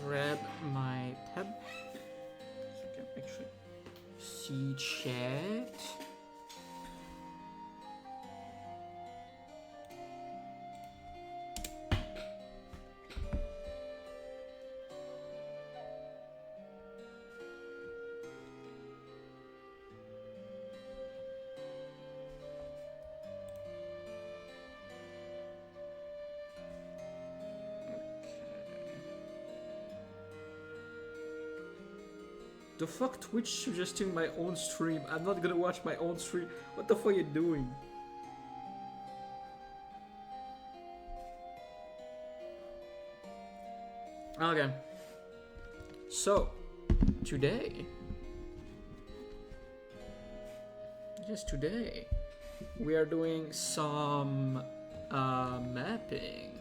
grab my tab so I can actually see chat. The fuck, Twitch suggesting my own stream? I'm not gonna watch my own stream. What the fuck are you doing? Okay. So, today... Yes, today we are doing some mapping.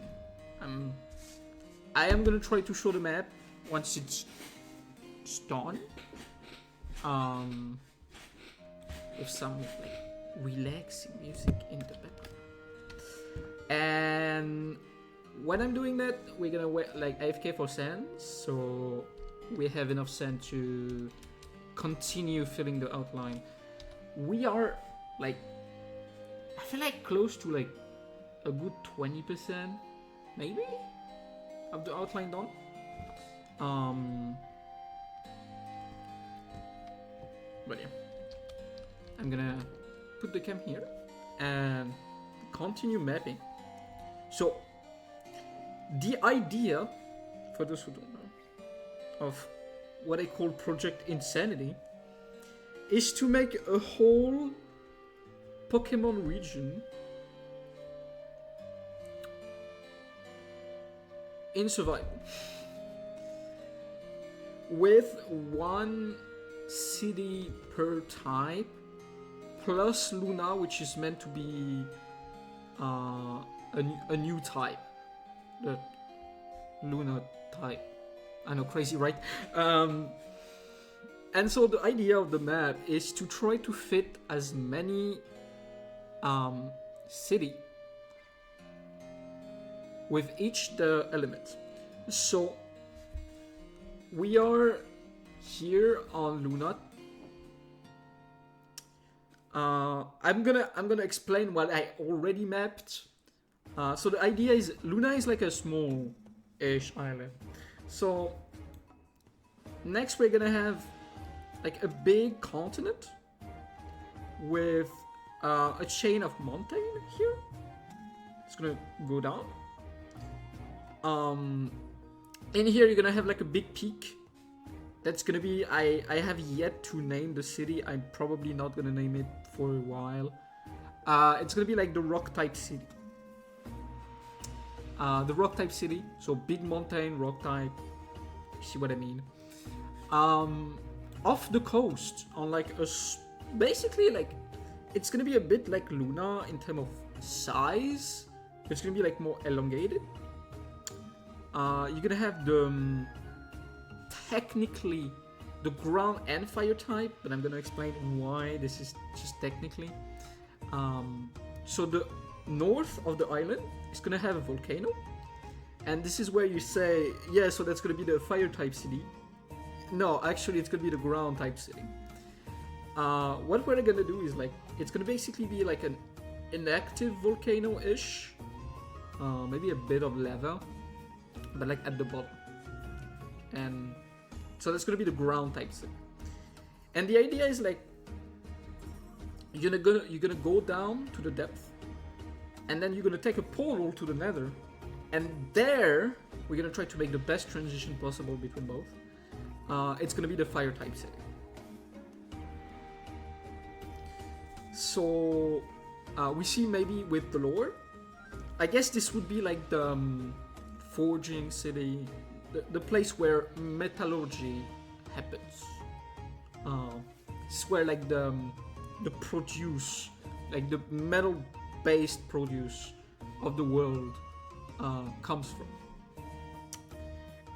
I am gonna try to show the map once it's done. With some like relaxing music in the background. And when I'm doing that, we're gonna wait like AFK for sand, so we have enough sand to continue filling the outline. We are like, I feel like close to like a good 20% maybe of the outline done. But yeah, I'm gonna put the cam here and continue mapping. So the idea, for those who don't know, of what I call Project Insanity is to make a whole Pokemon region in survival with one city per type plus Luna, which is meant to be a new type, the Luna type. I know, crazy, right? And so the idea of the map is to try to fit as many city with each the element. So we are here on Luna. I'm gonna explain what I already mapped. So the idea is Luna is like a small-ish island. So next we're gonna have like a big continent with a chain of mountain here. It's gonna go down. In here you're gonna have like a big peak. That's gonna be, I have yet to name the city. I'm probably not gonna name it for a while. It's gonna be like the rock type city. The rock type city, so big mountain, rock type. See what I mean? Off the coast, on like basically like, it's gonna be a bit like Luna in terms of size. It's gonna be like more elongated. You're gonna have the technically the ground and fire type, but I'm gonna explain why this is just technically. So the north of the island is gonna have a volcano, and this is where you say, yeah, so that's gonna be the fire type city. No, actually it's gonna be the ground type city. What we're gonna do is like, it's gonna basically be like an inactive volcano-ish, maybe a bit of lava, but like at the bottom. And so that's gonna be the ground type city. And the idea is like, you're gonna go down to the depth, and then you're gonna take a portal to the nether, and there we're gonna try to make the best transition possible between both. It's gonna be the fire type city. So we see maybe with the lore, I guess this would be like the forging city, the place where metallurgy happens. It's where like the produce, like the metal based produce of the world comes from.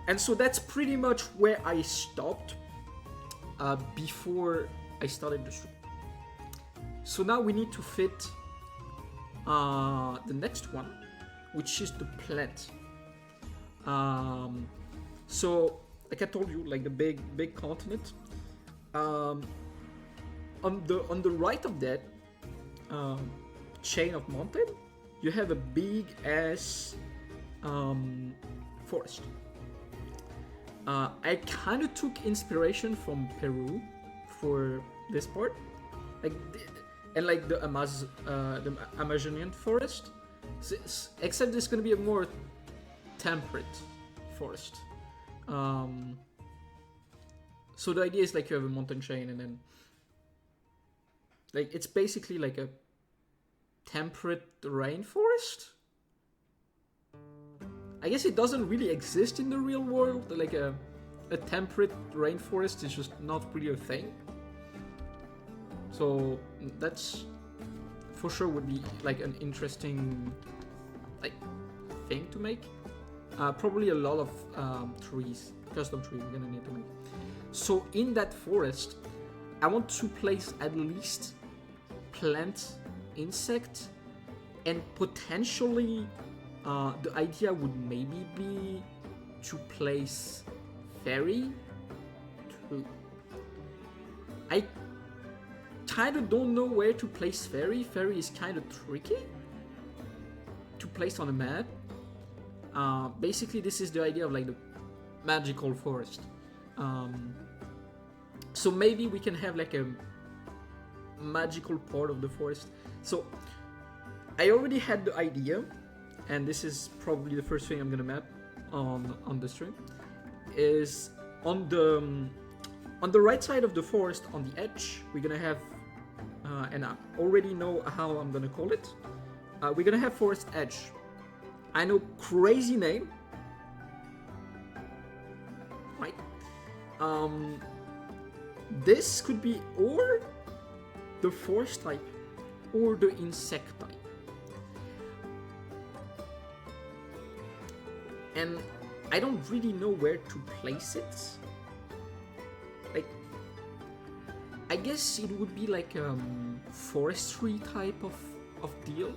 And so that's pretty much where I stopped before I started the stream. So now we need to fit the next one, which is the plant. So, like I told you, like the big continent. On the right of that chain of mountain, you have a big ass forest. I kind of took inspiration from Peru for this part, like and like the Amazonian forest, except it's gonna be a more temperate forest. So the idea is like you have a mountain chain and then like it's basically like a temperate rainforest. I guess it doesn't really exist in the real world. Like a temperate rainforest is just not really a thing. So that's for sure would be like an interesting like thing to make. Probably a lot of trees, custom trees we're gonna need to make. So in that forest, I want to place at least plant, insect, and potentially the idea would maybe be to place fairy too. I kind of don't know where to place fairy. Fairy is kind of tricky to place on a map. Basically, this is the idea of like the magical forest. So maybe we can have like a magical part of the forest. So I already had the idea, and this is probably the first thing I'm gonna map on the stream. Is on the right side of the forest, on the edge, we're gonna have, and I already know how I'm gonna call it. We're gonna have forest edge. I know, crazy name, right? This could be or the forest type or the insect type. And I don't really know where to place it. Like, I guess it would be like forestry type of deal.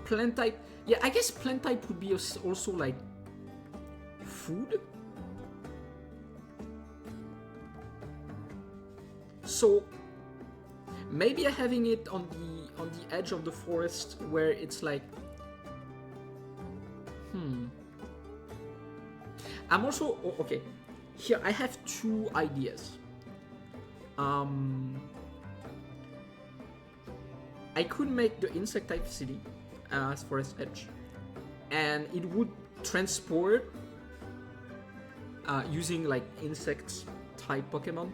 Plant type, yeah, I guess plant type would be also like food. So maybe having it on the edge of the forest where it's like, I'm also okay. Here I have two ideas. I could make the insect type city as forest edge, and it would transport using like insects type Pokemon,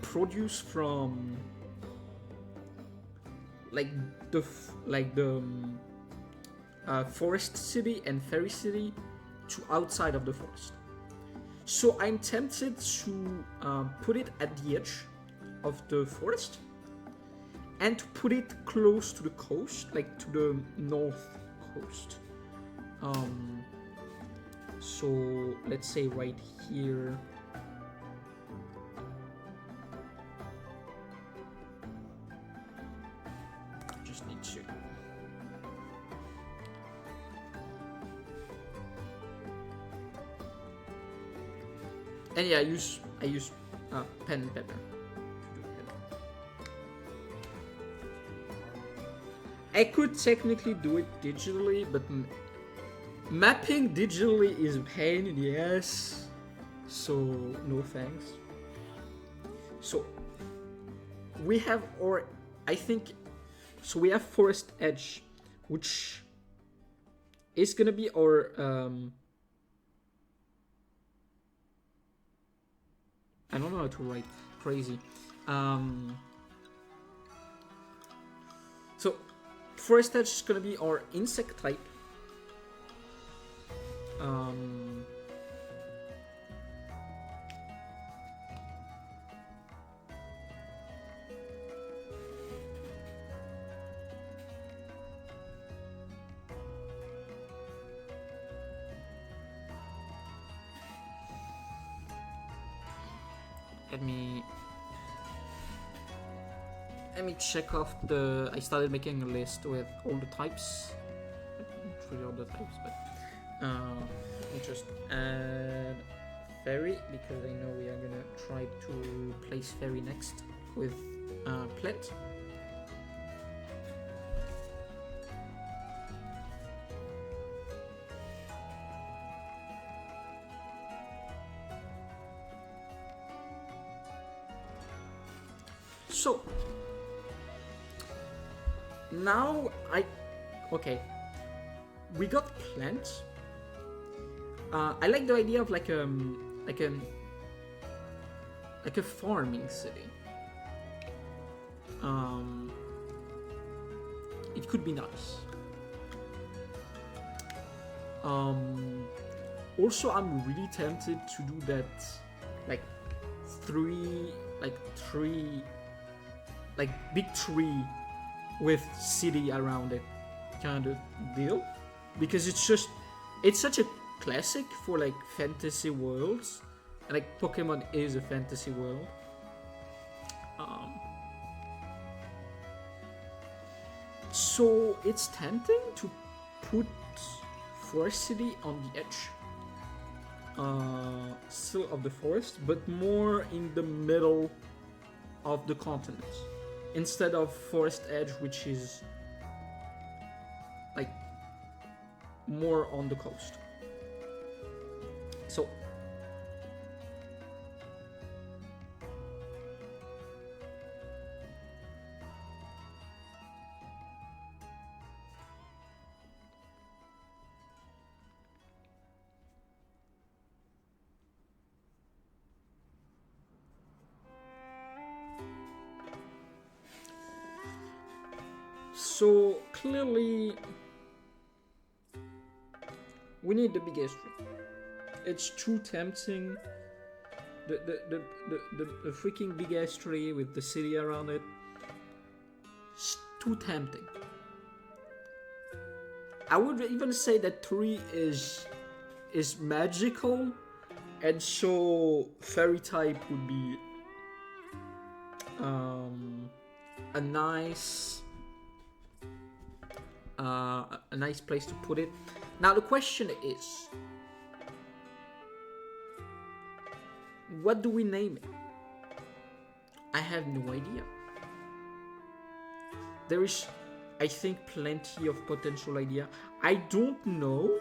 produce from like the forest city and fairy city to outside of the forest. So I'm tempted to put it at the edge of the forest and to put it close to the coast, like to the north coast. So let's say right here. Just need to. And yeah, I use pen and paper. I could technically do it digitally, but mapping digitally is a pain in the ass. So no thanks. So we have, or I think, so we have forest edge, which is gonna be our I don't know how to write, crazy. So forest edge is gonna be our insect type. Let me check off the. I started making a list with all the types. Let me for the other types, but we'll just add fairy because I know we are gonna try to place fairy next with plant. So now okay, we got plants. I like the idea of like a farming city. It could be nice. Also, I'm really tempted to do that, like big tree with city around it kind of deal, because it's such a classic for like fantasy worlds, and like Pokemon is a fantasy world. So it's tempting to put Forest City on the edge still of the forest, but more in the middle of the continent instead of Forest Edge, which is like more on the coast. So clearly we need the biggest tree. It's too tempting. The freaking big ass tree with the city around it. It's too tempting. I would even say that tree is magical, and so fairy type would be a nice place to put it. Now the question is, what do we name it? I have no idea. There is, I think, plenty of potential idea. I don't know.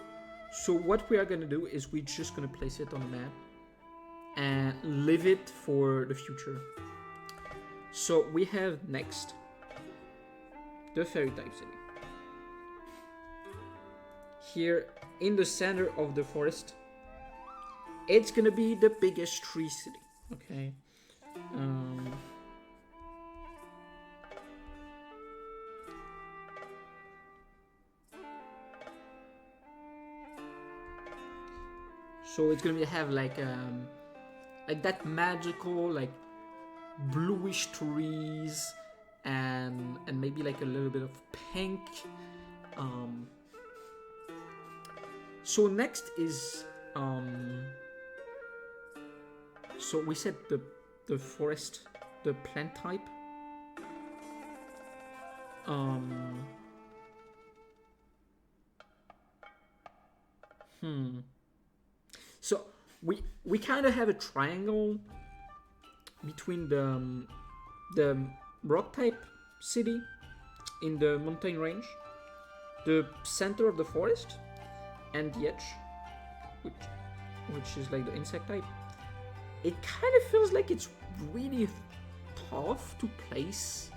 So what we are gonna do is we're just gonna place it on the map and leave it for the future. So we have next the fairy type city. Here in the center of the forest, it's gonna be the biggest tree city. Okay. So it's gonna have like that magical, like bluish trees, and maybe like a little bit of pink. So next is so we said the forest, the plant type. So we kind of have a triangle between the rock type city in the mountain range, the center of the forest, and the edge, which is like the insect type. It kind of feels like it's really tough to place.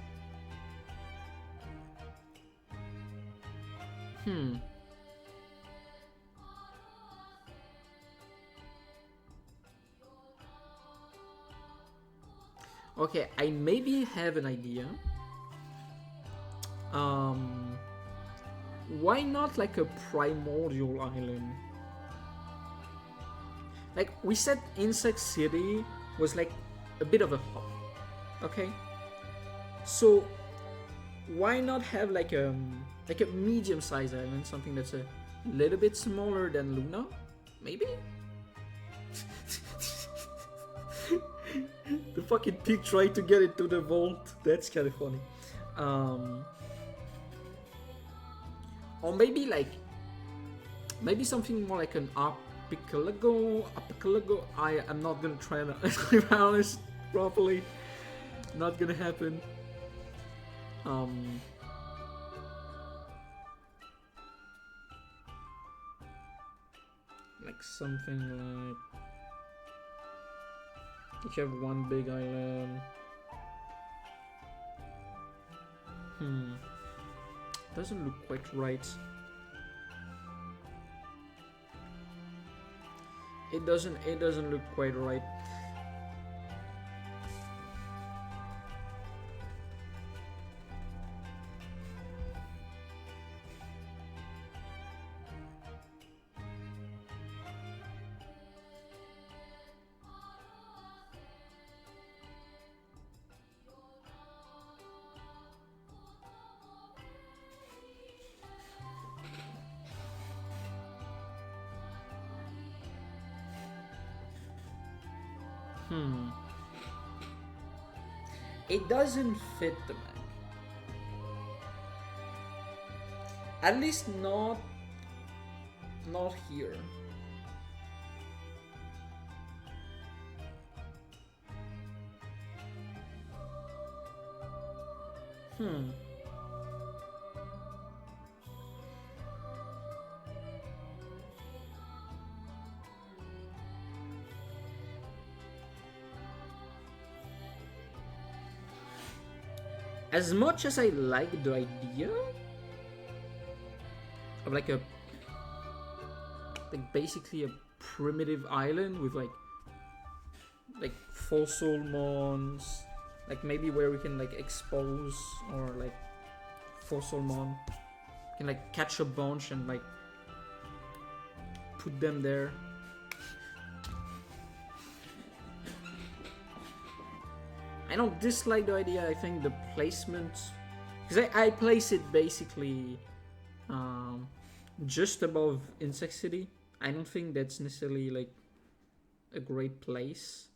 Okay, I maybe have an idea. Why not like a primordial island? Like we said, Insect City was like a bit of a hub. Okay, so why not have like a medium-sized island, something that's a little bit smaller than Luna, maybe? The fucking pig tried to get into the vault. That's kind of funny. Or maybe like Maybe something more like an archipelago. I am not gonna try to pronounce it properly. Not gonna happen. Like something like if you have one big island. Doesn't look quite right. It doesn't look quite right. It doesn't fit the map. At least not here. As much as I like the idea of like basically a primitive island with like fossil mons, like maybe where we can like expose or like fossil mon, can like catch a bunch and like put them there. I don't dislike the idea. I think the placement, because I place it basically just above Insect City. I don't think that's necessarily like a great place.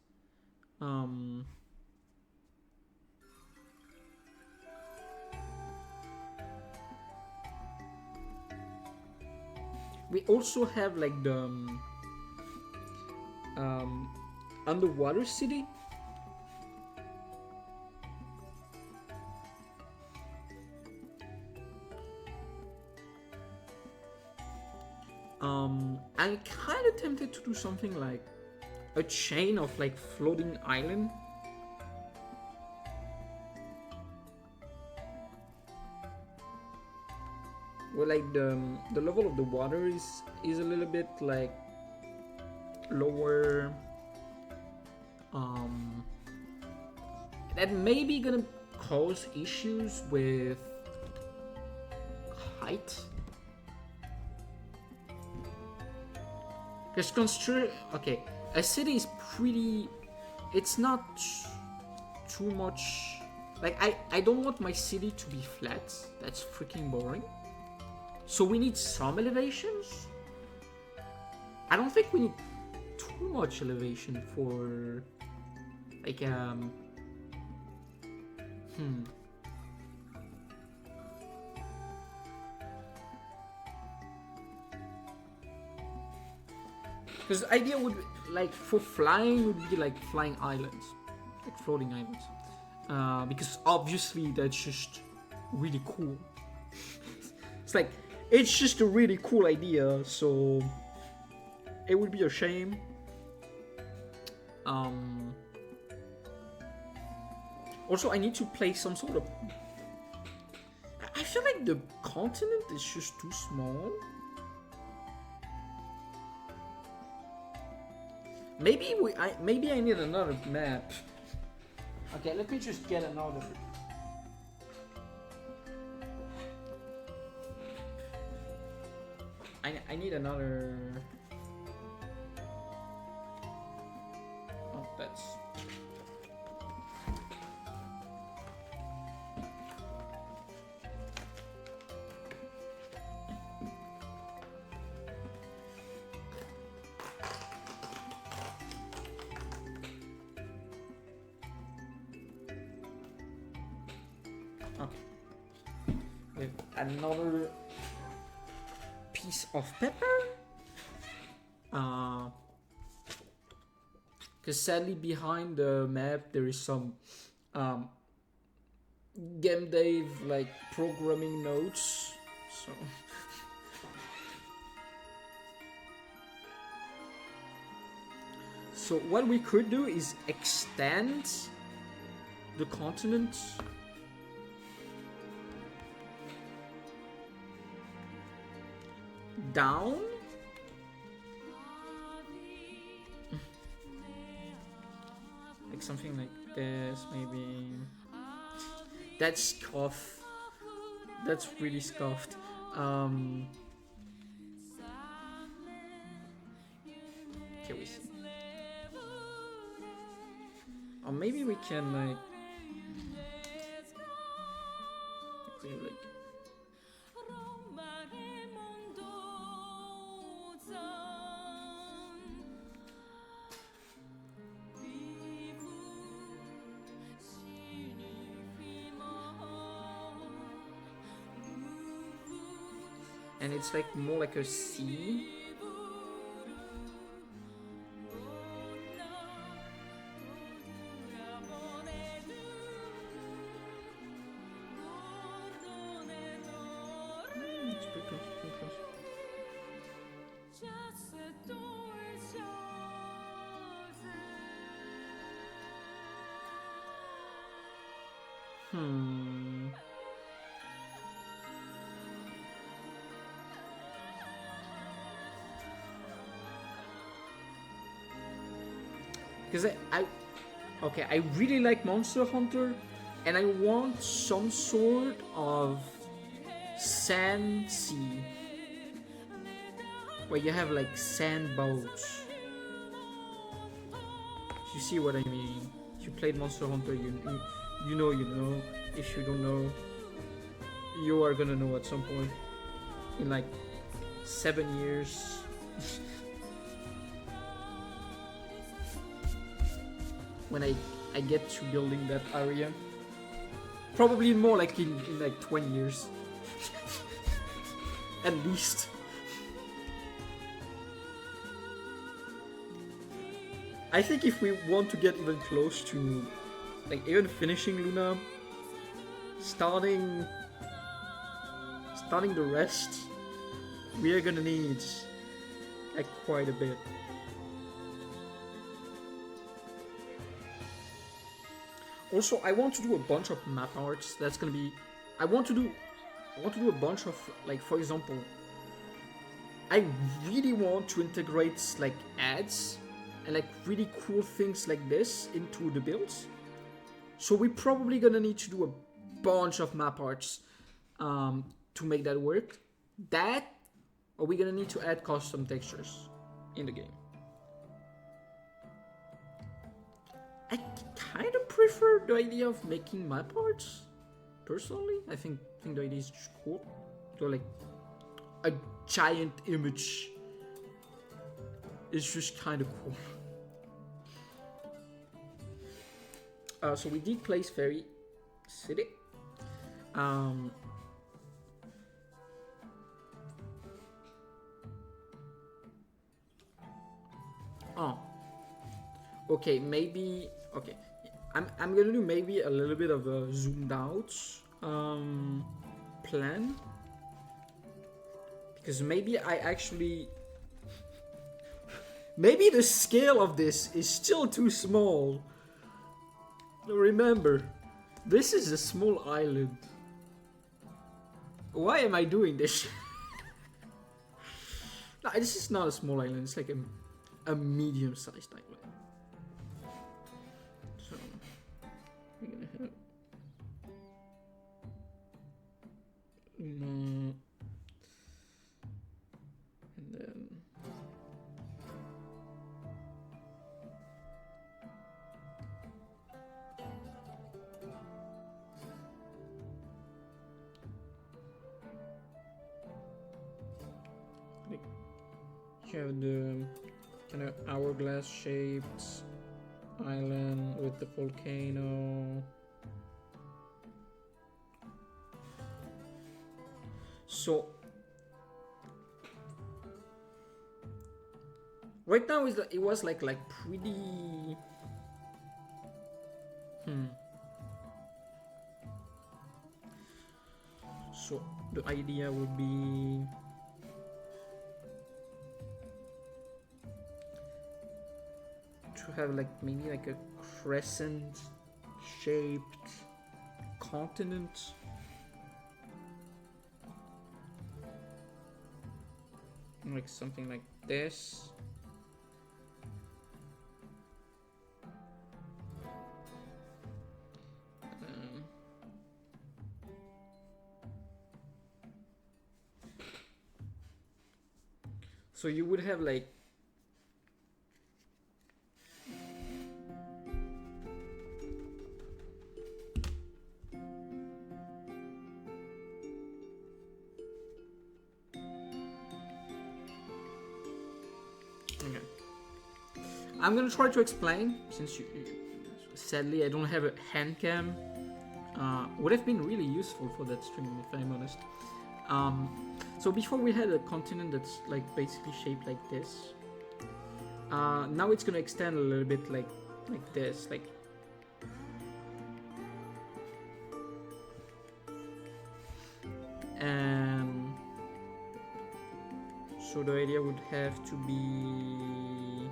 We also have like the underwater city. I'm kind of tempted to do something like a chain of like floating island. Where like the level of the water is a little bit like lower. That may be gonna cause issues with height. Because okay, a city is pretty, it's not too much, like I don't want my city to be flat, that's freaking boring. So we need some elevations. I don't think we need too much elevation for like because the idea would be, like for flying would be like flying islands, like floating islands, because obviously that's just really cool. It's just a really cool idea, so it would be a shame. Also, I need to play some sort of. I feel like the continent is just too small. Maybe I need another map. Okay, let me just get another. I need another. Oh, that's. Okay. With another piece of pepper. Because sadly behind the map there is some game dev like programming nodes. So so what we could do is extend the continent down. Like something like this, maybe. That's scuff. That's really scuffed. Can we see? Or maybe we can like and it's like more like a sea. It's pretty close, pretty close. Because okay, I really like Monster Hunter, and I want some sort of sand sea where you have like sand boats. You see what I mean? If you played Monster Hunter, you know. If you don't know, you are gonna know at some point in like 7 years. When I get to building that area. Probably more like in like 20 years. At least. I think if we want to get even close to like even finishing Luna, starting the rest, we are gonna need like quite a bit. Also, I want to do a bunch of map arts. That's gonna be. I want to do a bunch of like, for example, I really want to integrate like ads and like really cool things like this into the builds. So we're probably gonna need to do a bunch of map arts to make that work. That, or we're gonna need to add custom textures in the game. I kind of prefer the idea of making map arts. Personally, I think the idea is just cool. So like a giant image is just kind of cool. So we did place Fairy City. Oh. Okay, maybe. Okay, I'm gonna do maybe a little bit of a zoomed out plan, because maybe I actually maybe the scale of this is still too small. Remember, this is a small island. Why am I doing this? No, this is not a small island. It's like a medium-sized island. So we're gonna have and then you have the kind of hourglass shaped island with the volcano. So Right now it was like pretty. So the idea would be to have like maybe like a crescent shaped continent. Like something like this. So you would have like I'm gonna try to explain, since sadly I don't have a hand cam. Would have been really useful for that stream if I'm honest. So before we had a continent that's like basically shaped like this. Now it's gonna extend a little bit like this, like. And so the idea would have to be.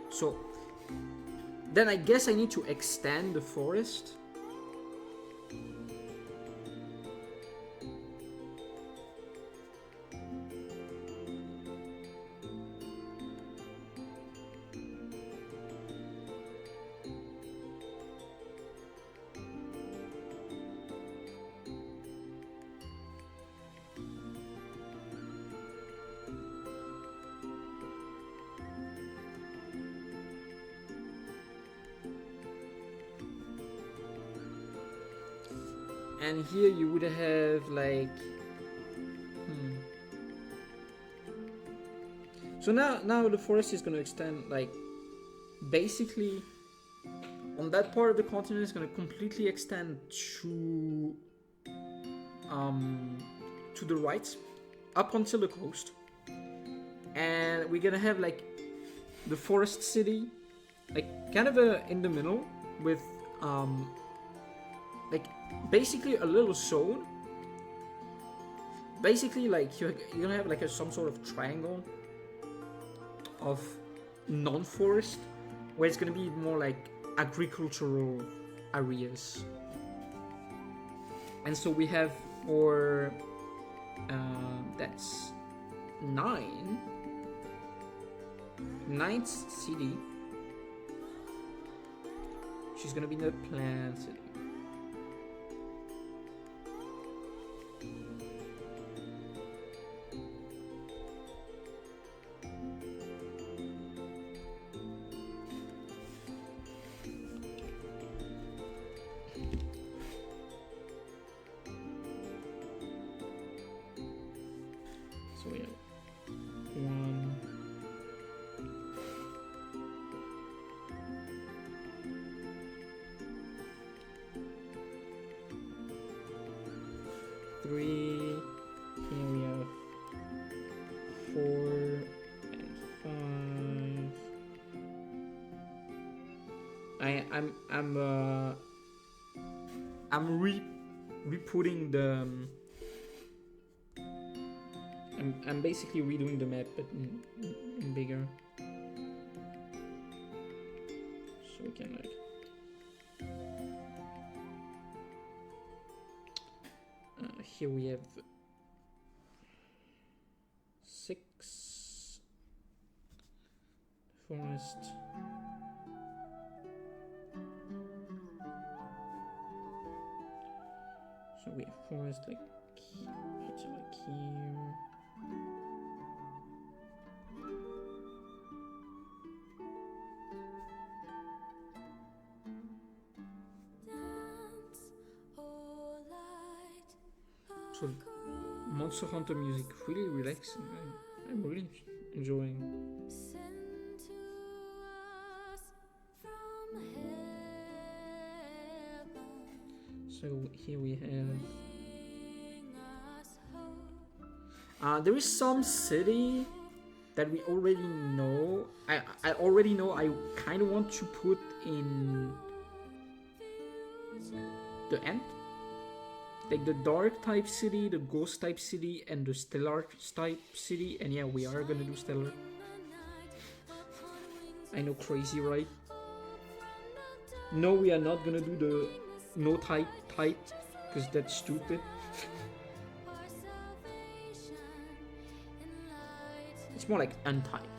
So then I guess I need to extend the forest. And here you would have like, So now the forest is going to extend like, basically, on that part of the continent is going to completely extend to the right, up until the coast, and we're gonna have like the forest city, like kind of in the middle with like basically a little zone. Basically, like you're gonna have like some sort of triangle of non-forest, where it's gonna be more like agricultural areas. And so we have for that's 9th city. She's gonna be in the plant city. So we have 1, 3. Here we have 4 and 5. I'm re-putting the. I'm basically redoing the map, but in bigger, so we can like. Here we have 6 forest. So we have forest like here. So Monster Hunter music, really relaxing. I'm really enjoying. So here we have There is some city that we already know. I already know I kind of want to put in the end. Like the dark type city, the ghost type city, and the stellar type city. And yeah, we are gonna do stellar. I know, crazy, right? No, we are not gonna do the no type, because that's stupid. It's more like untyped.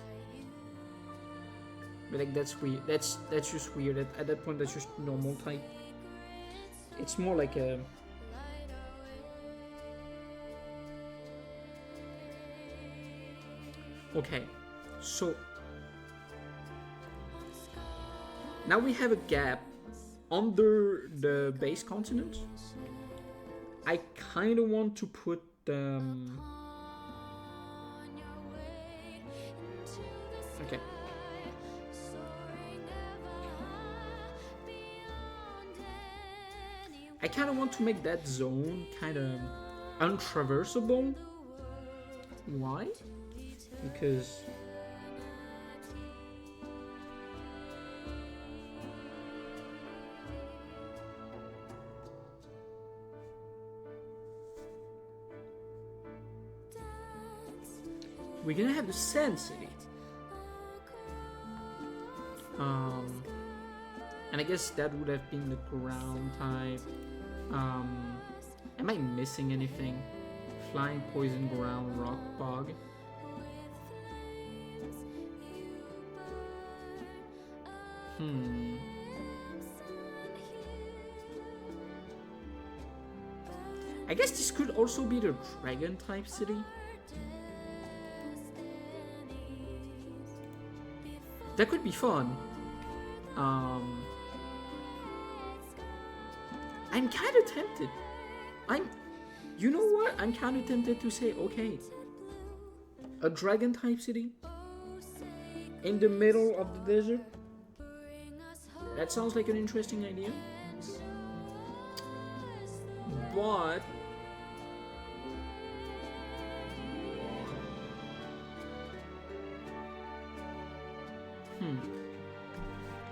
But like that's weird. That's just weird. At that point, that's just normal type. It's more like a. Okay, so now we have a gap under the base continent. I kind of want to put okay. I kind of want to make that zone kind of untraversable. Why? Because we're gonna have the Sand City. And I guess that would have been the ground type. Am I missing anything? Flying, poison, ground, rock, bog. I guess this could also be the dragon type city. That could be fun. I'm kind of tempted. You know what? I'm kind of tempted to say, okay, a dragon type city in the middle of the desert. That sounds like an interesting idea. But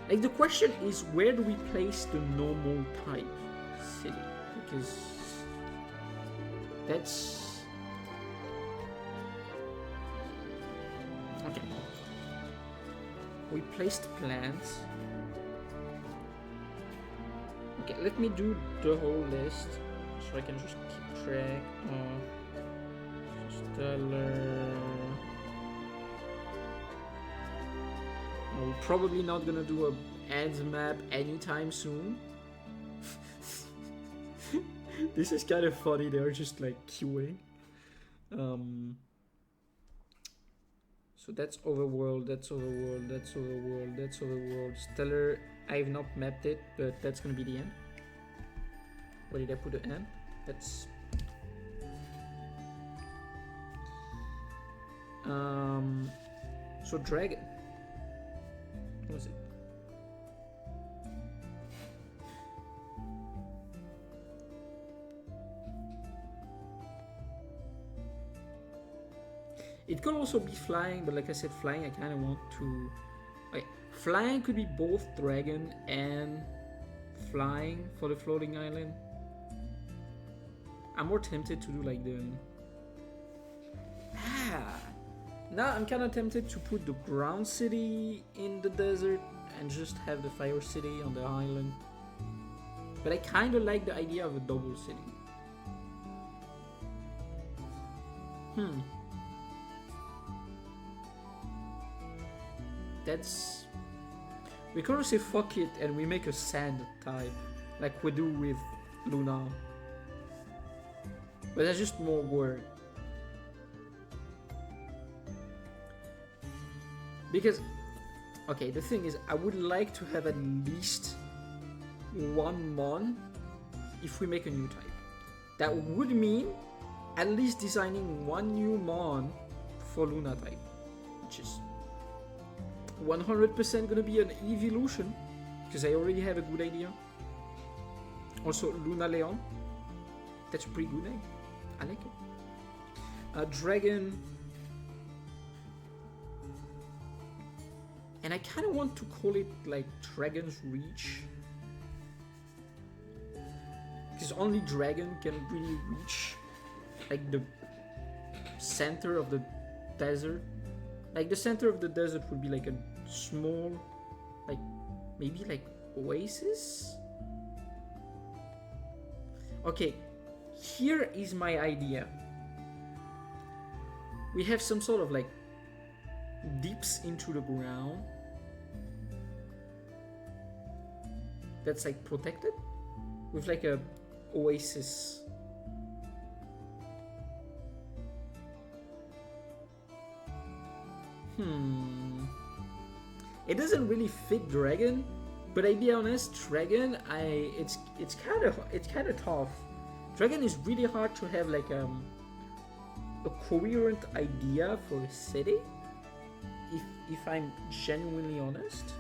like the question is, where do we place the normal type city? Because that's okay. We placed plants. Okay, let me do the whole list so I can just keep track of stellar. We're probably not gonna do a ads map anytime soon. This is kind of funny. They're just like queuing. So that's overworld. That's overworld. That's overworld. That's overworld. Stellar. I've not mapped it, but that's gonna be the end. Where did I put the end? That's. So dragon. What was it? It could also be flying, but like I said, flying I kind of want to. Okay, flying could be both dragon and flying for the floating island. I'm more tempted to do like the. Now I'm kind of tempted to put the ground city in the desert and just have the fire city on the island. But I kind of like the idea of a double city. That's. We could also say fuck it and we make a sand type, like we do with Luna. But that's just more work. Because, okay, the thing is, I would like to have at least one mon if we make a new type. That would mean at least designing one new mon for Luna type, which is 100% gonna be an evolution, because I already have a good idea. Also, Luna Leon, that's a pretty good name. I like it. a dragon. And I kind of want to call it like Dragon's Reach. Because only dragon can really reach like the center of the desert. Like the center of the desert would be like a small, like maybe like oasis. Okay, here is my idea. We have some sort of like dips into the ground that's like protected with like a oasis. It doesn't really fit dragon, but I be honest, dragon, it's kind of tough. Dragon is really hard to have like a coherent idea for a city. If I'm genuinely honest,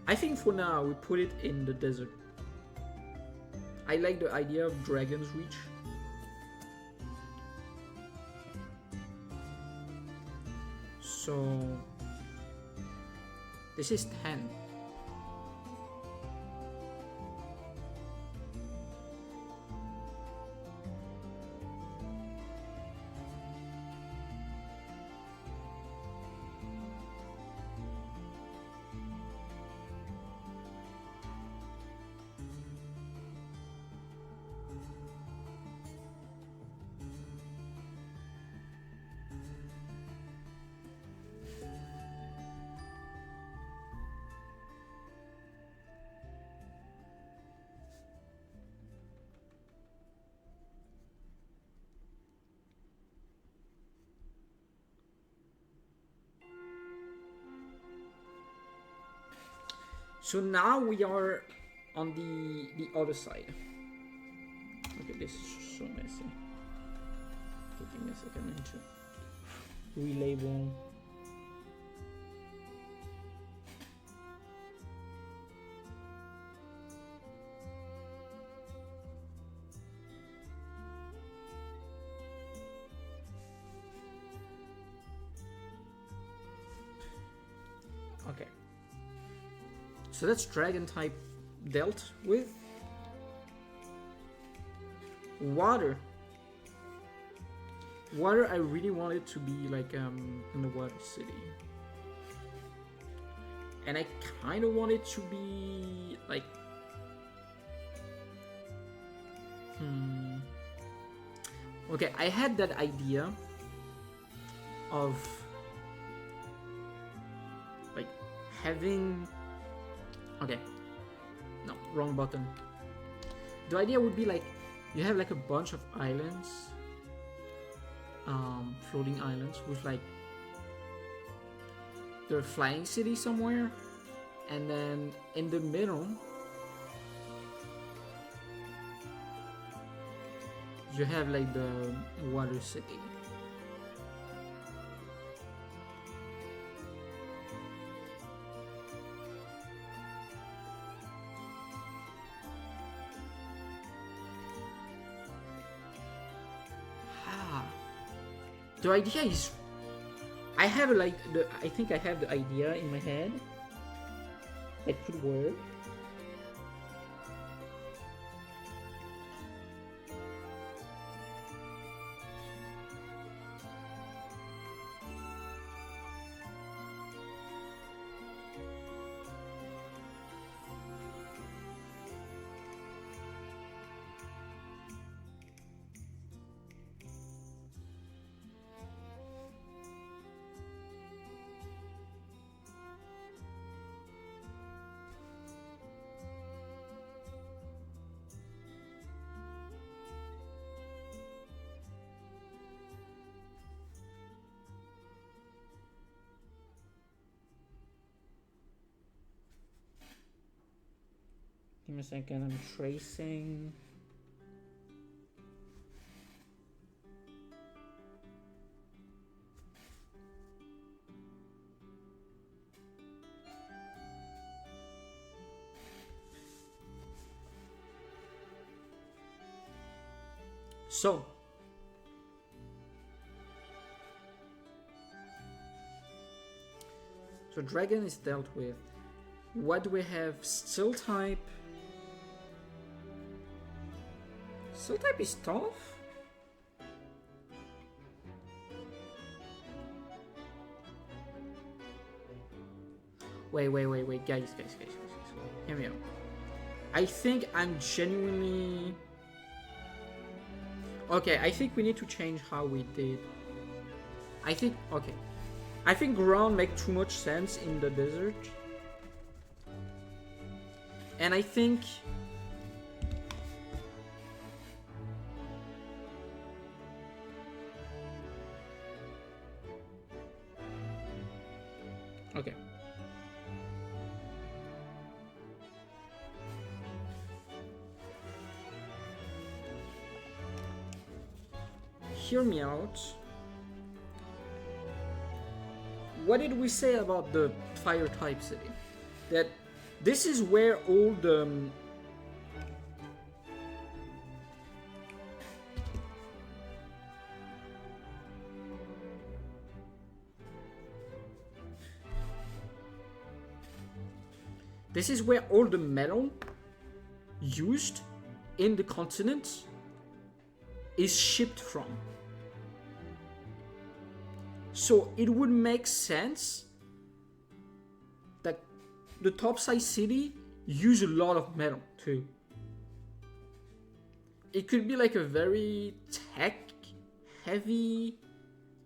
I think for now we put it in the desert. I like the idea of Dragon's Reach. So this is 10. So now we are on the other side. Okay, this is so messy. Okay, give me a second, I need to relabel. Okay. So that's dragon type dealt with. Water. Water, I really want it to be like in the water city. And I kind of want it to be like okay, I had that idea of like having okay, no, wrong button. The idea would be like you have like a bunch of islands, floating islands with like the flying city somewhere, and then in the middle you have like the water city. The idea is, I have like I think I have the idea in my head. It could work. Give me a second, I'm tracing. So dragon is dealt with. What do we have? Steel type. Steel type is tough. Wait, guys. Hear me out. I think I'm genuinely... Okay, I think we need to change how we did. I think ground makes too much sense in the desert. And I think... Okay. Hear me out. What did we say about the fire type city? That this is where all the metal used in the continent is shipped from. So it would make sense that the topside city use a lot of metal too. It could be like a very tech heavy,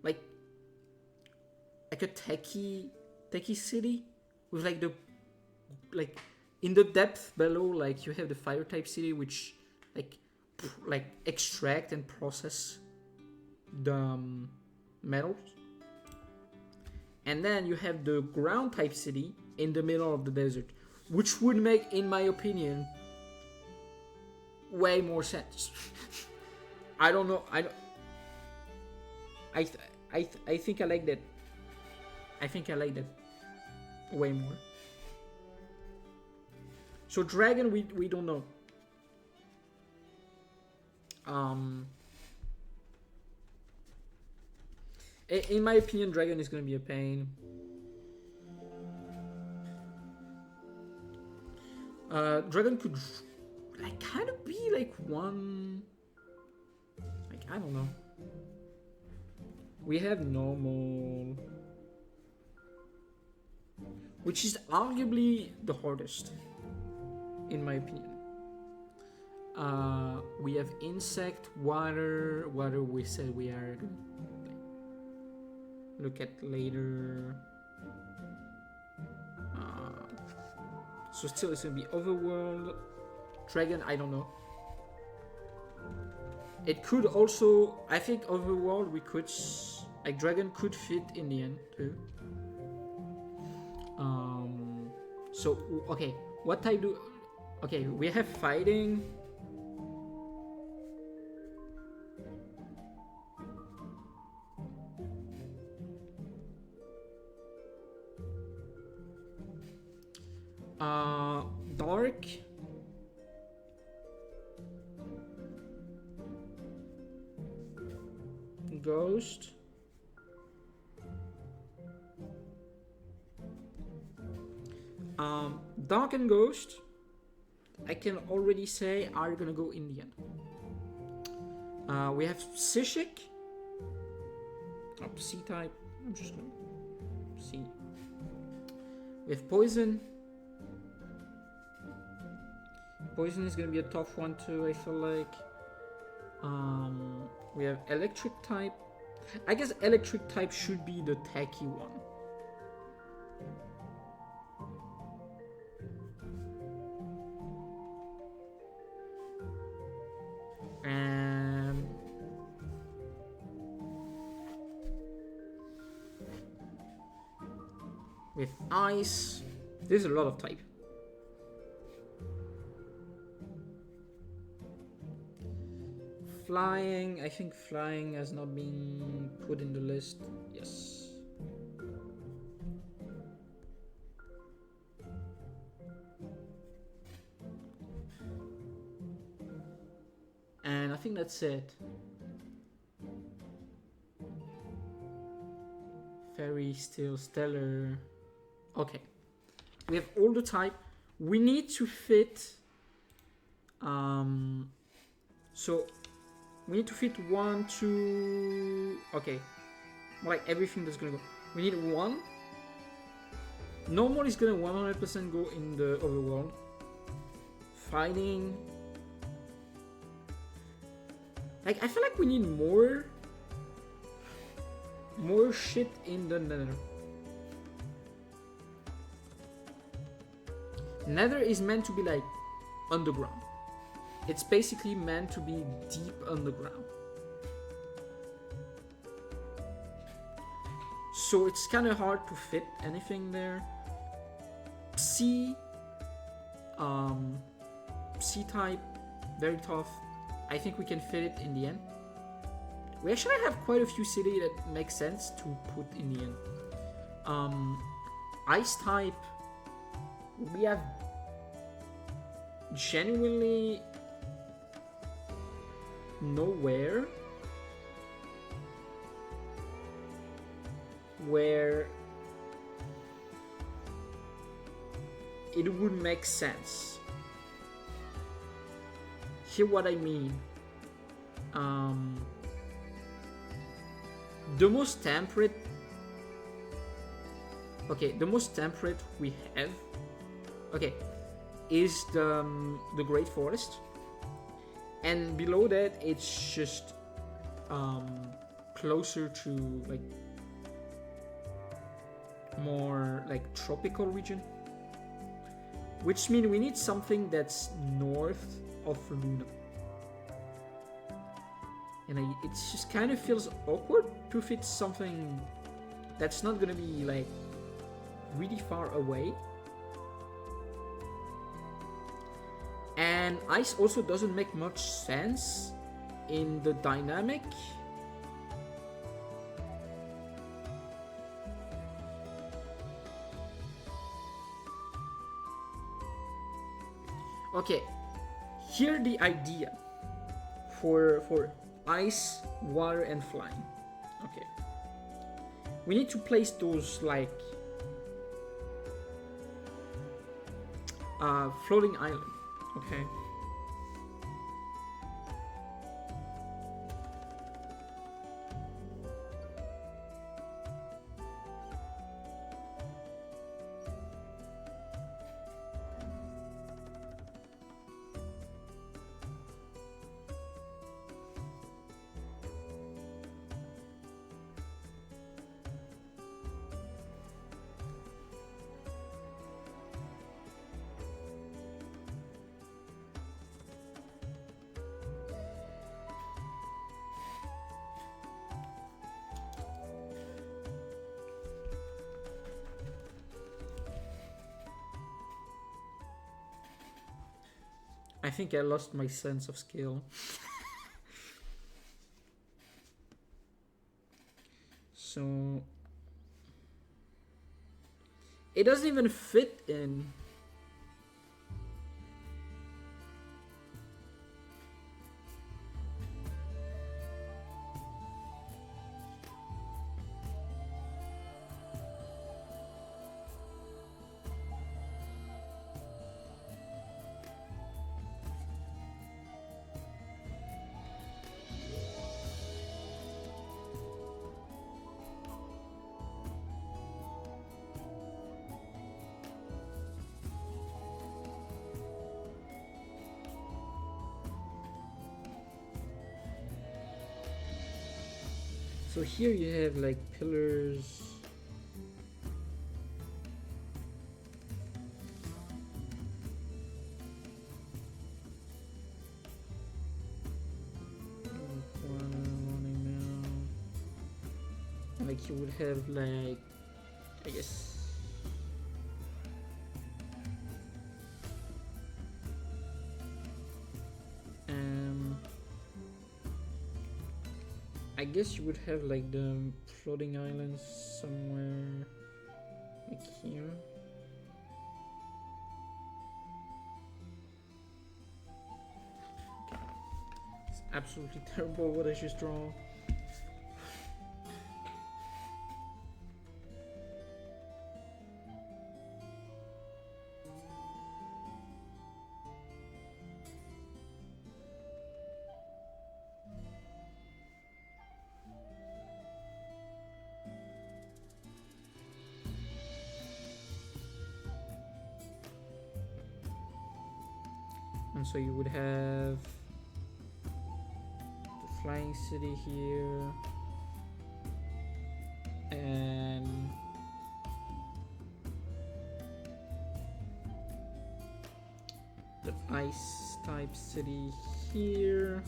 like a techie city with like the in the depth below, like you have the fire type city which like extract and process the metals. And then you have the ground type city in the middle of the desert, which would make, in my opinion, way more sense. I don't know. I think I like that. I think I like that way more. So dragon, we don't know. In my opinion, dragon is gonna be a pain. Dragon could like kind of be like one. Like I don't know. We have normal, which is arguably the hardest, in my opinion. We have insect, water. Water we said we are gonna look at later. So still it's gonna be overworld. Dragon, I don't know. It could also, I think overworld we could, like dragon could fit in the end too. So okay, what type do? Okay, we have fighting. Dark. Ghost. Dark and Ghost, I can already say are gonna go Indian. We have Psychic. C-type. I'm just gonna C. We have Poison. Poison is gonna be a tough one too, I feel like. We have Electric type. I guess Electric type should be the techie one. And with Ice, there's a lot of type. Flying, I think flying has not been put in the list. Yes. And I think that's it. binary, still, stellar. Okay. We have all the type. We need to fit... so we need to fit 1, 2... Okay. Like everything that's gonna go. We need 1. Normal is gonna 100% go in the overworld. Fighting... Like, I feel like we need more shit in the nether. Nether is meant to be like underground. It's basically meant to be deep underground. So it's kind of hard to fit anything there. C type, very tough. I think we can fit it in the end. We actually have quite a few cities that make sense to put in the end. Ice type, we have genuinely nowhere where it would make sense. Hear what I mean. The most temperate... Okay, the most temperate we have... Okay, is the Great Forest. And below that, it's just closer to like more like tropical region. Which means we need something that's north of Luna. And it just kind of feels awkward to fit something that's not gonna be like really far away. And ice also doesn't make much sense in the dynamic. Okay, here the idea for ice, water, and flying. Okay, we need to place those like floating island. Okay. I think I lost my sense of skill. So it doesn't even fit in. So here you have like pillars. Like you would have like, I guess, I guess you would have like the floating islands somewhere like here. It's absolutely terrible what I just draw. And so you would have the flying city here, and the ice type city here.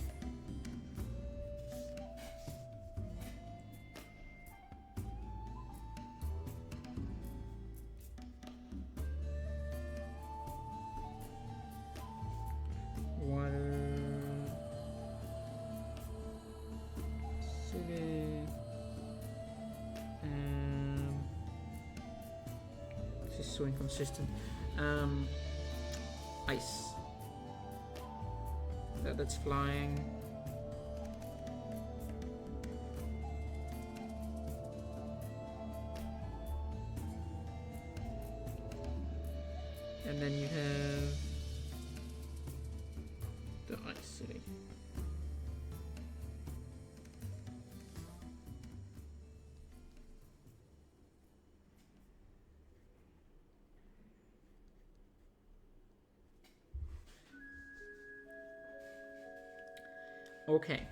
So inconsistent. Ice. That's flying. And then you have the ice city. Okay.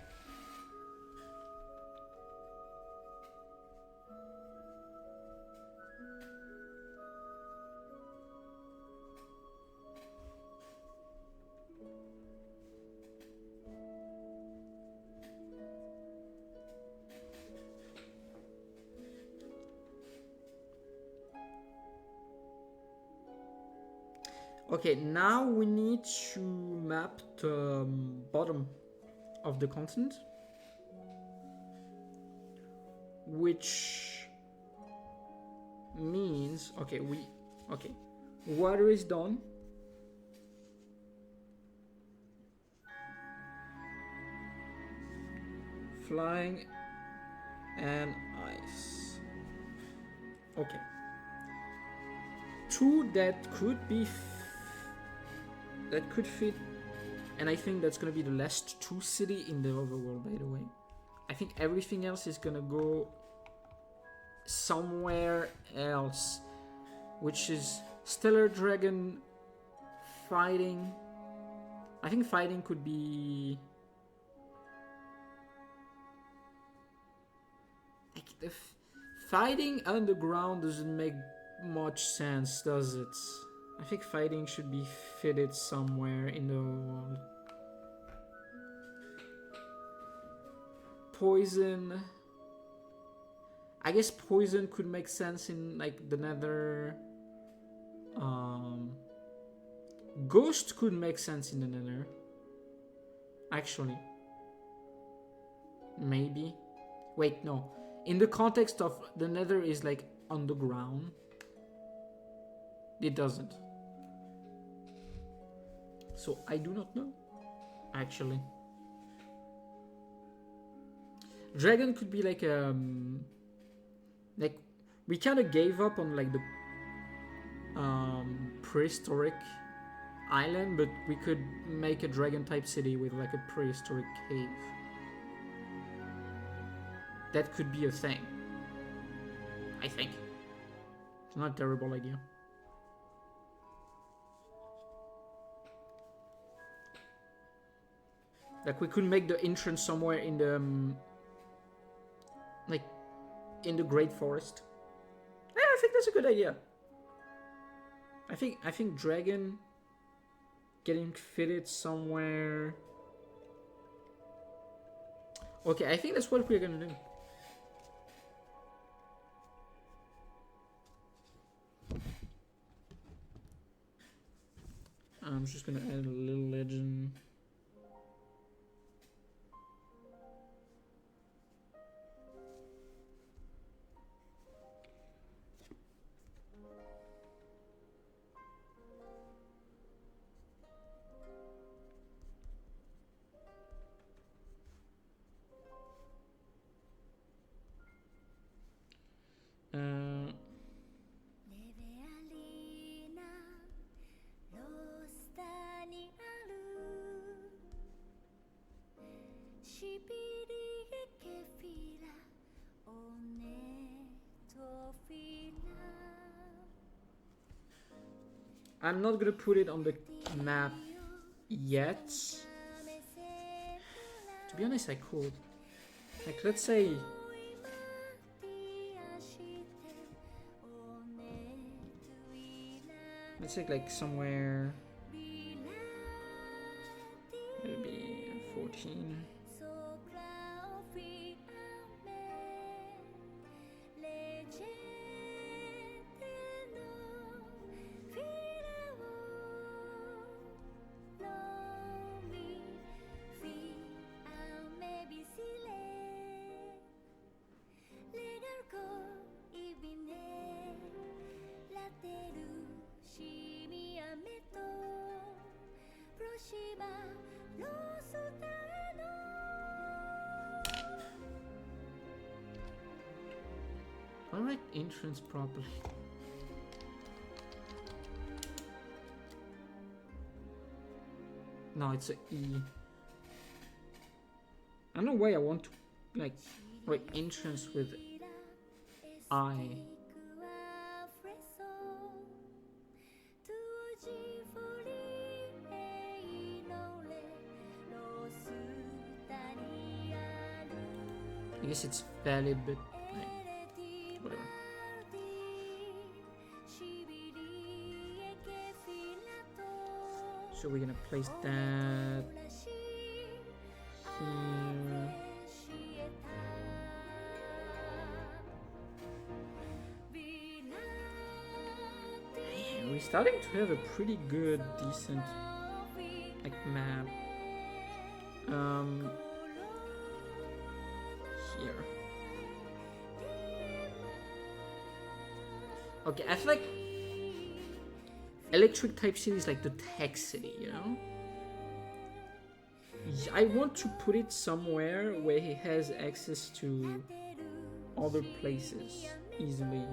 Okay, now we need to map the bottom of the continent, which means water is done. Flying and ice. Okay. Two that could be that could fit, and I think that's gonna be the last two city in the overworld, by the way. I think everything else is gonna go somewhere else, which is Stellar Dragon, fighting. I think fighting could be like the fighting underground doesn't make much sense, does it? I think fighting should be fitted somewhere in the world. Poison. I guess poison could make sense in like the Nether. Ghost could make sense in the Nether. Actually. Maybe. Wait, no. In the context of the Nether is like underground. It doesn't. So I do not know. Actually. Dragon could be like we kind of gave up on like the prehistoric island, but we could make a dragon type city with like a prehistoric cave. That could be a thing. I think. It's not a terrible idea. Like we could make the entrance somewhere in the like in the Great Forest. Yeah, I think that's a good idea. I think dragon getting fitted somewhere. Okay, I think that's what we're gonna do. I'm just gonna add a little legend. I'm not gonna put it on the map yet. To be honest, I could. Like, let's say. Let's say, like, somewhere. Maybe 14. I write entrance properly. No, it's a E. I don't know why I want to like write entrance with I. I guess it's valid, but like, whatever. So we're gonna place that here. Man, we're starting to have a pretty good, decent like map. Here. Okay, I feel like Electric Type City is like the tech city, you know? I want to put it somewhere where he has access to other places easily.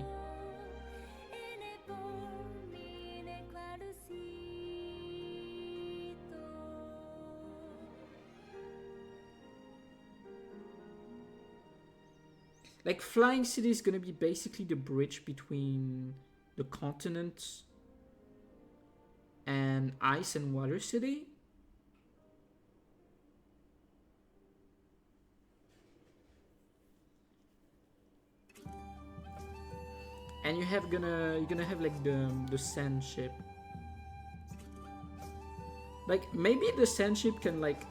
Like, Flying City is gonna be basically the bridge between the continent and Ice and Water City. And you're gonna have like the sand ship. Like, maybe the sand ship can like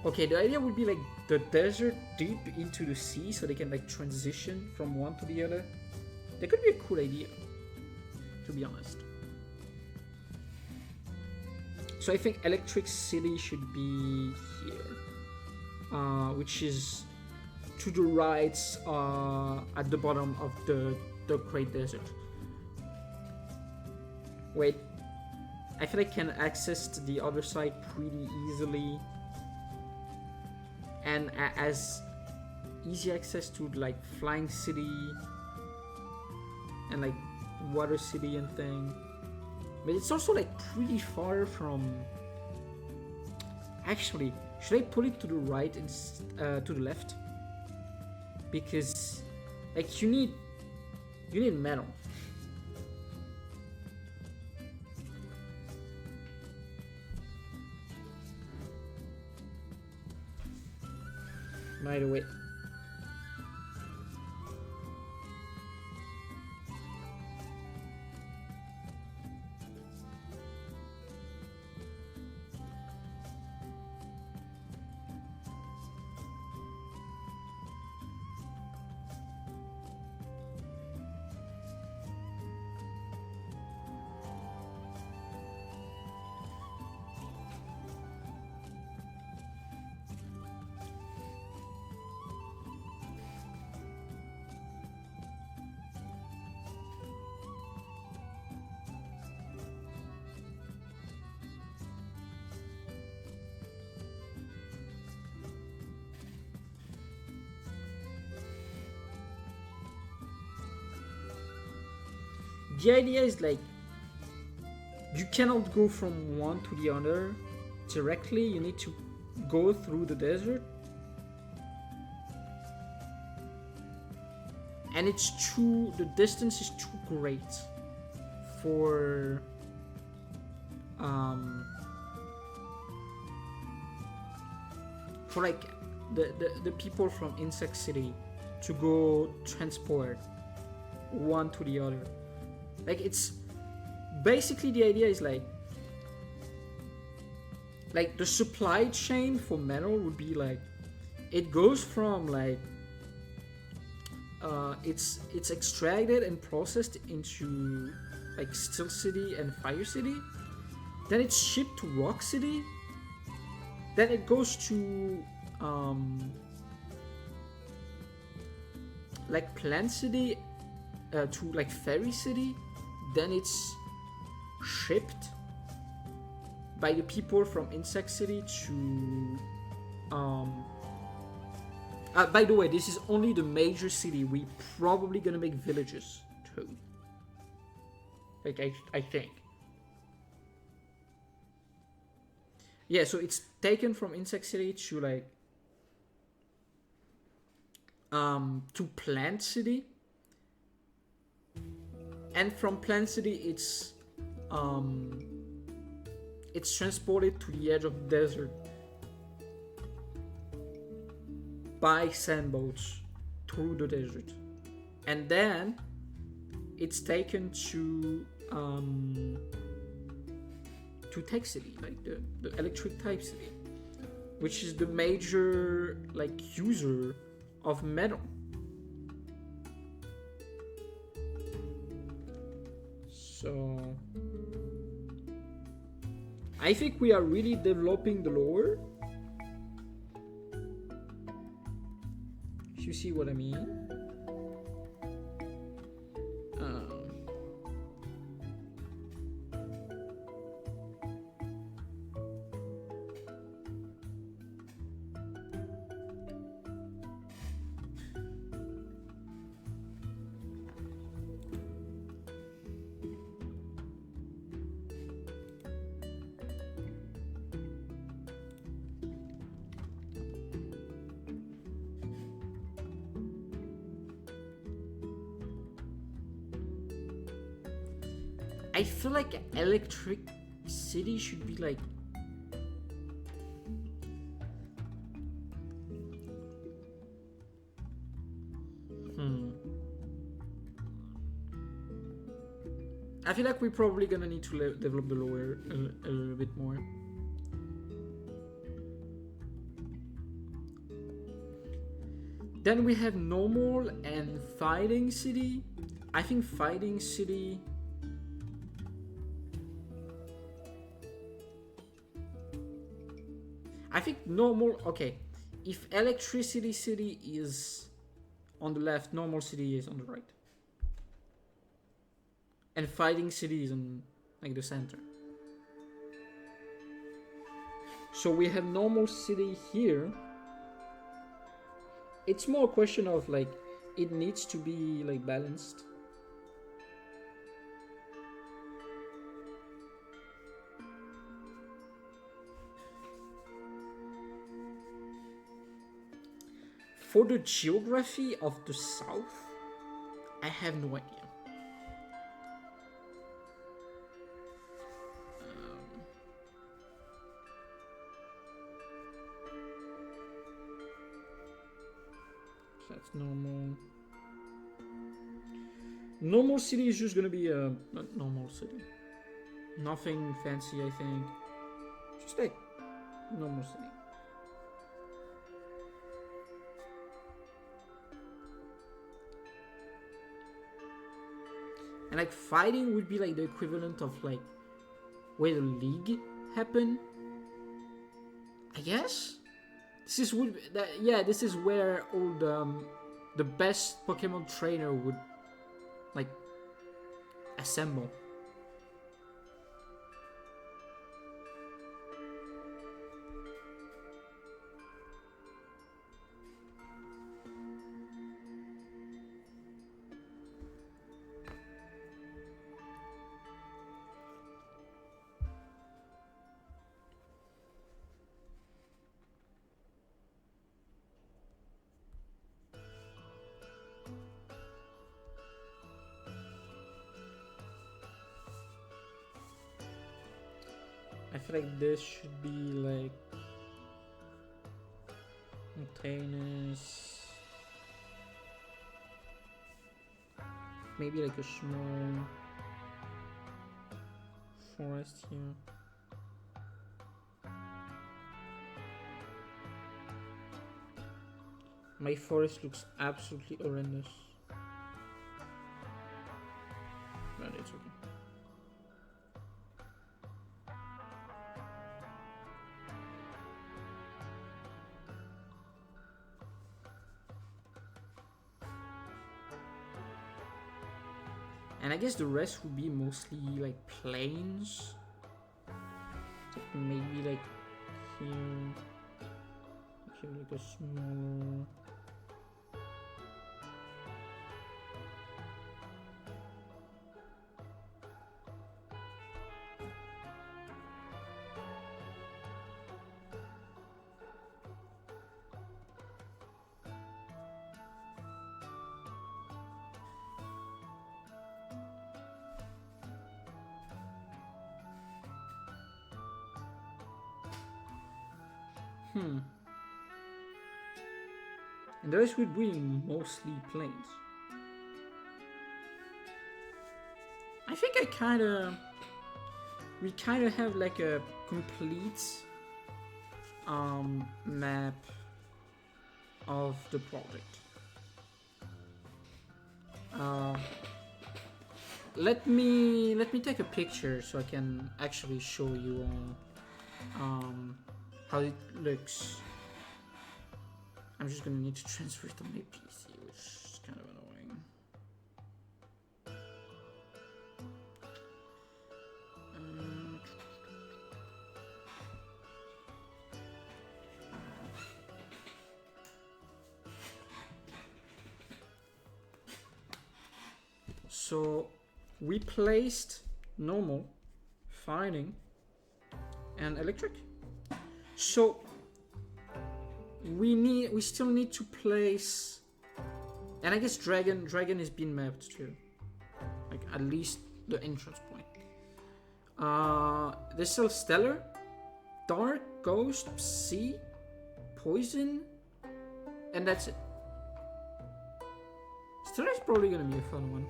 okay, the idea would be like the desert deep into the sea, so they can like transition from one to the other. That could be a cool idea, to be honest. So I think Electric City should be here, which is to the right, at the bottom of the Great Desert. Wait, I feel I can access the other side pretty easily. And as easy access to like Flying City and like Water City and thing. But it's also like pretty far from. Actually, should I put it to the right and to the left? Because like you need metal. By the way, the idea is like you cannot go from one to the other directly. You need to go through the desert, and the distance is too great for um, for like the people from Insect City to go transport one to the other. Like, it's basically, the idea is like the supply chain for metal would be like, it goes from like it's extracted and processed into like Steel City and Fire City, then it's shipped to Rock City, then it goes to like Plant City, to like Fairy City, then it's shipped by the people from Insect City to by the way, this is only the major city. We probably gonna make villages too, like I think. Yeah, so it's taken from Insect City to like to Plant City, and from Plant City it's transported to the edge of the desert by sandboats through the desert, and then it's taken to Tech City, like the electric type city, which is the major like user of metal. So I think we are really developing the lore. If you see what I mean. I feel like Electric City should be like I feel like we're probably gonna need to develop the lore a little bit more. Then we have Normal and Fighting City. I think Fighting City normal. Okay, if Electricity City is on the left, Normal City is on the right, and Fighting City is in like the center. So we have Normal City here. It's more a question of like it needs to be like balanced. For the geography of the south, I have no idea. So that's normal. Normal City is just gonna be a normal city. Nothing fancy, I think. Just like normal city. And like fighting would be like the equivalent of like where the league happened, I guess. This is this is where all the best Pokemon trainer would like assemble. I feel like this should be like mountainous. Maybe like a small forest here. My forest looks absolutely horrendous. But it's okay. And I guess the rest would be mostly like plains. Maybe like here. Here like a smaller. And the rest would be mostly plains. I think we kind of have like a complete map of the project. Let me take a picture so I can actually show you how it looks. I'm just gonna need to transfer it on my PC, which is kind of annoying. So we placed normal, fighting, and electric. So we still need to place, and I guess dragon is being mapped too, like at least the entrance point. There's still stellar, dark, ghost, sea, poison, and that's it. Stellar is probably gonna be a fun one,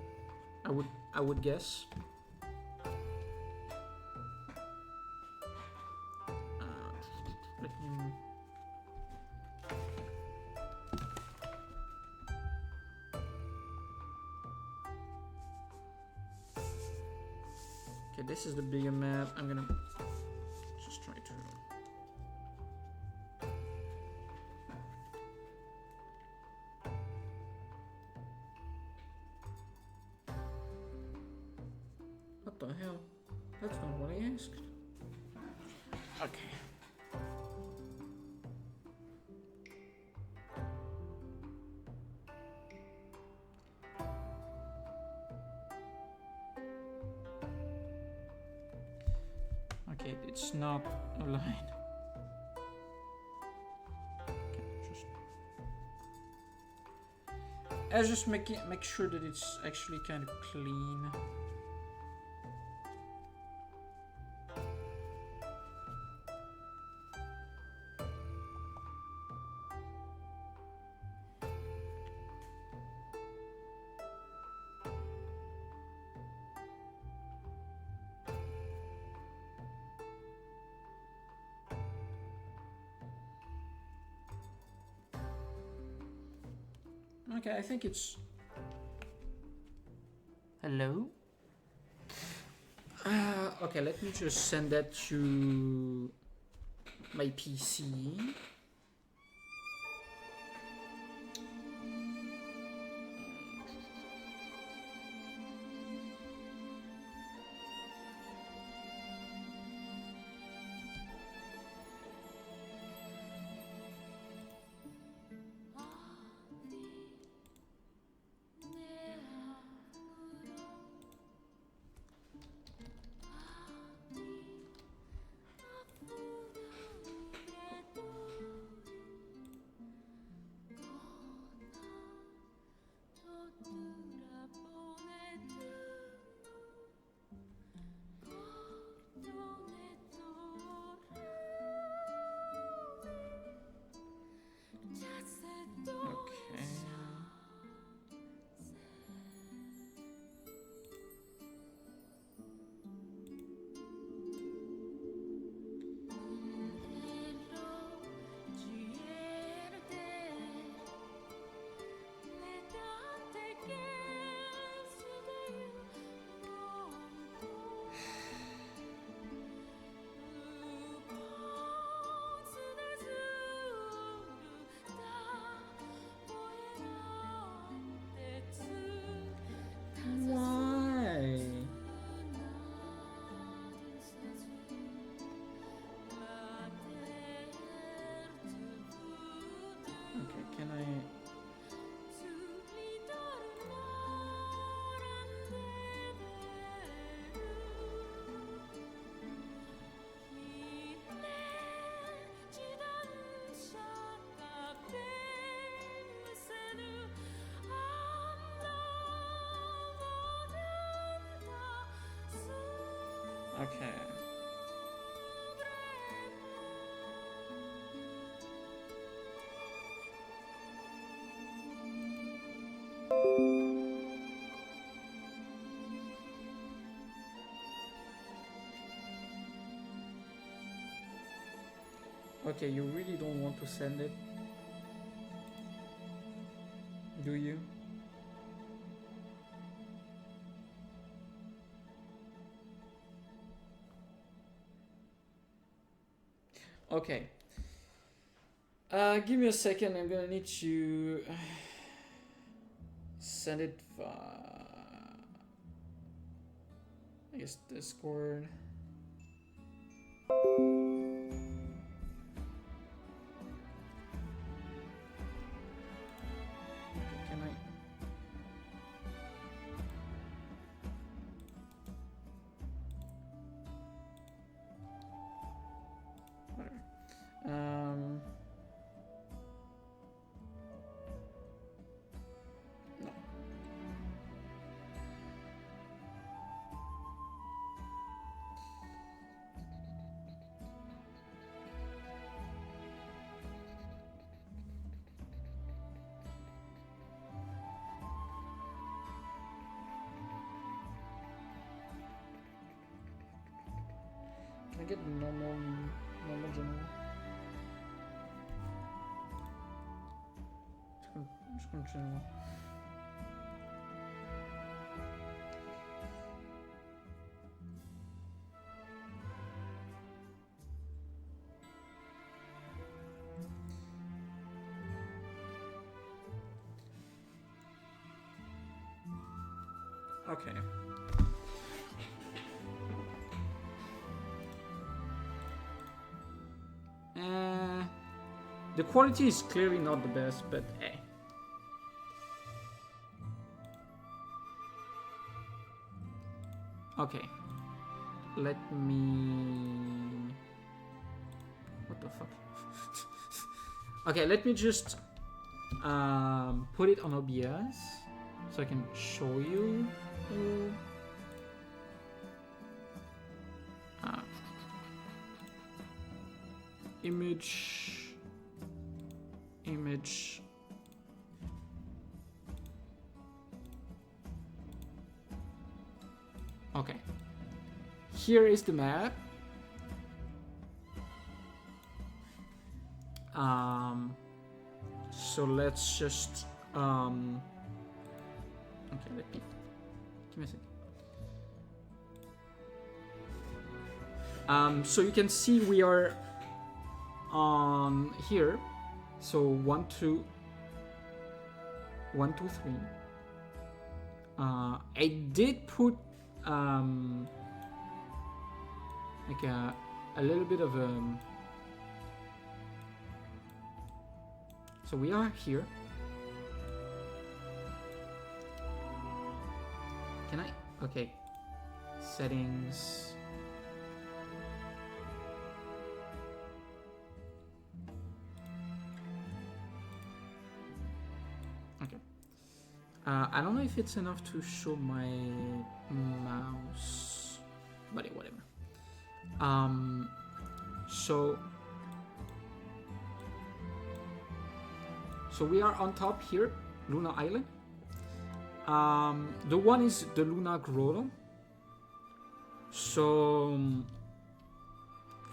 I would guess. Okay, this is the bigger map. I'm gonna just try to. What the hell? That's not what I asked. Okay. Okay, it's not aligned. Okay, I'll just make sure that it's actually kind of clean. Okay, I think it's... Hello? Okay, let me just send that to my PC. Okay, you really don't want to send it, do you? Okay. Give me a second. I'm gonna need to send it via, I guess, Discord. Can I? Whatever. No. Can I get normal general? Just gonna general. Okay. The quality is clearly not the best, but eh. Okay. Let me... What the fuck? Okay, let me just put it on OBS so I can show you. Image. Okay. Here is the map. So let's just okay, let me give me a second. So you can see we are on here. So 1, 2, 1, 2, 3. I did put like a little bit of so we are here. Can I? Okay. Settings. Okay. I don't know if it's enough to show my mouse, but whatever. So we are on top here, Luna Island. The one is the Luna Grotto. So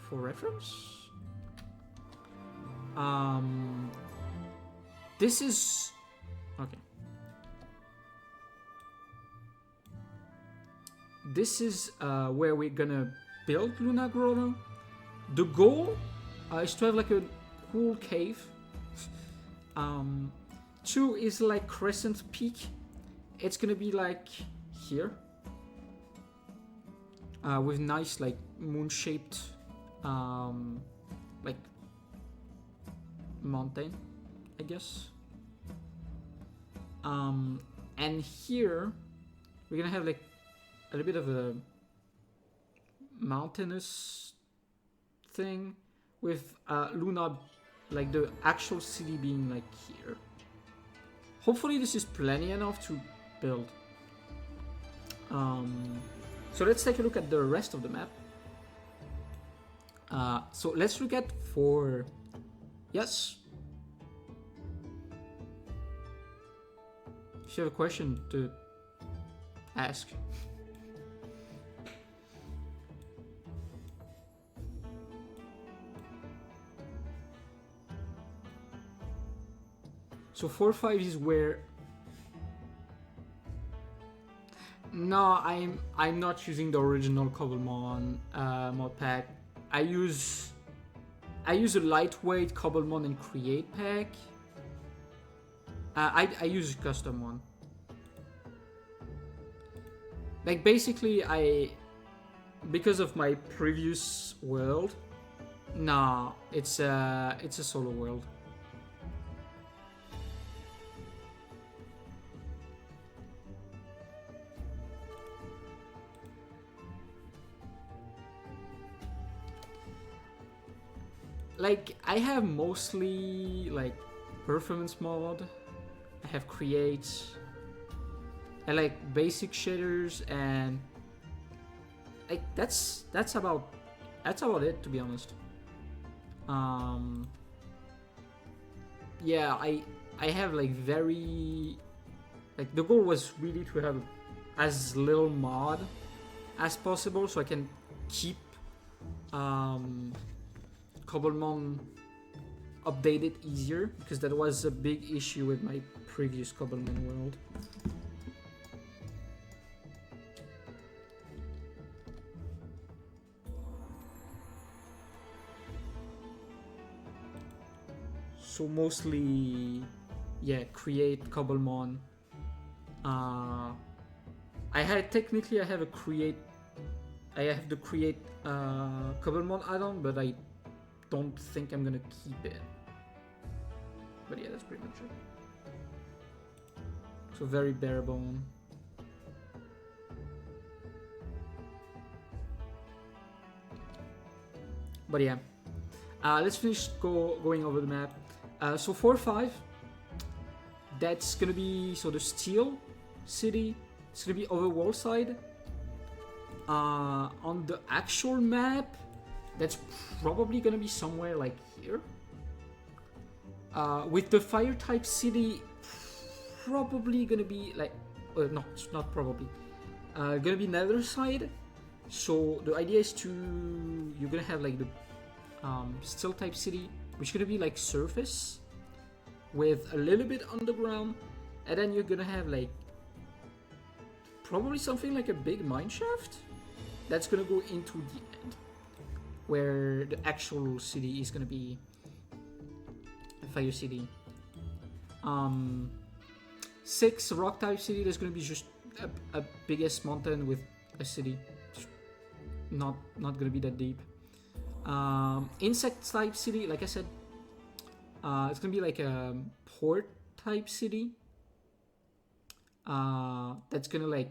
for reference, this is okay. This is where we're gonna build Luna Grotto. The goal is to have like a cool cave. 2 is like Crescent Peak. It's gonna be like here, with nice like moon-shaped like mountain, I guess. And here we're gonna have like a little bit of a mountainous thing with Luna, like the actual city being like here. Hopefully this is plenty enough to build. So let's take a look at the rest of the map. So let's look at 4. Yes? If you have a question to ask. So 4.5 is where. No, I'm not using the original Cobblemon mod pack. I use a lightweight Cobblemon&Create pack. I use a custom one. Like basically, because of my previous world. Nah, it's a solo world. Like, I have mostly, like, performance mod. I have create. I like basic shaders, and like that's about it, to be honest. Yeah, I have like very, like, the goal was really to have as little mod as possible so I can keep Cobblemon updated easier, because that was a big issue with my previous Cobblemon world. So mostly, yeah, create Cobblemon. I have the create Cobblemon add-on, but I don't think I'm gonna keep it. But yeah, that's pretty much it. So very bare bone. But yeah, let's finish going over the map. So 4-5, that's gonna be, so the steel city, it's gonna be over wall side. On the actual map, that's probably gonna be somewhere like here. With the fire type city, probably gonna be like, no, it's not probably. Gonna be nether side. So the idea is you're gonna have like the steel type city, which is gonna be like surface with a little bit underground, and then you're gonna have like probably something like a big mine shaft that's gonna go into the end, where the actual city is gonna be a fire city. 6 rock type city, there's gonna be just a biggest mountain with a city, not gonna be that deep. Insect type city, like I said, it's gonna be like a port type city. That's gonna like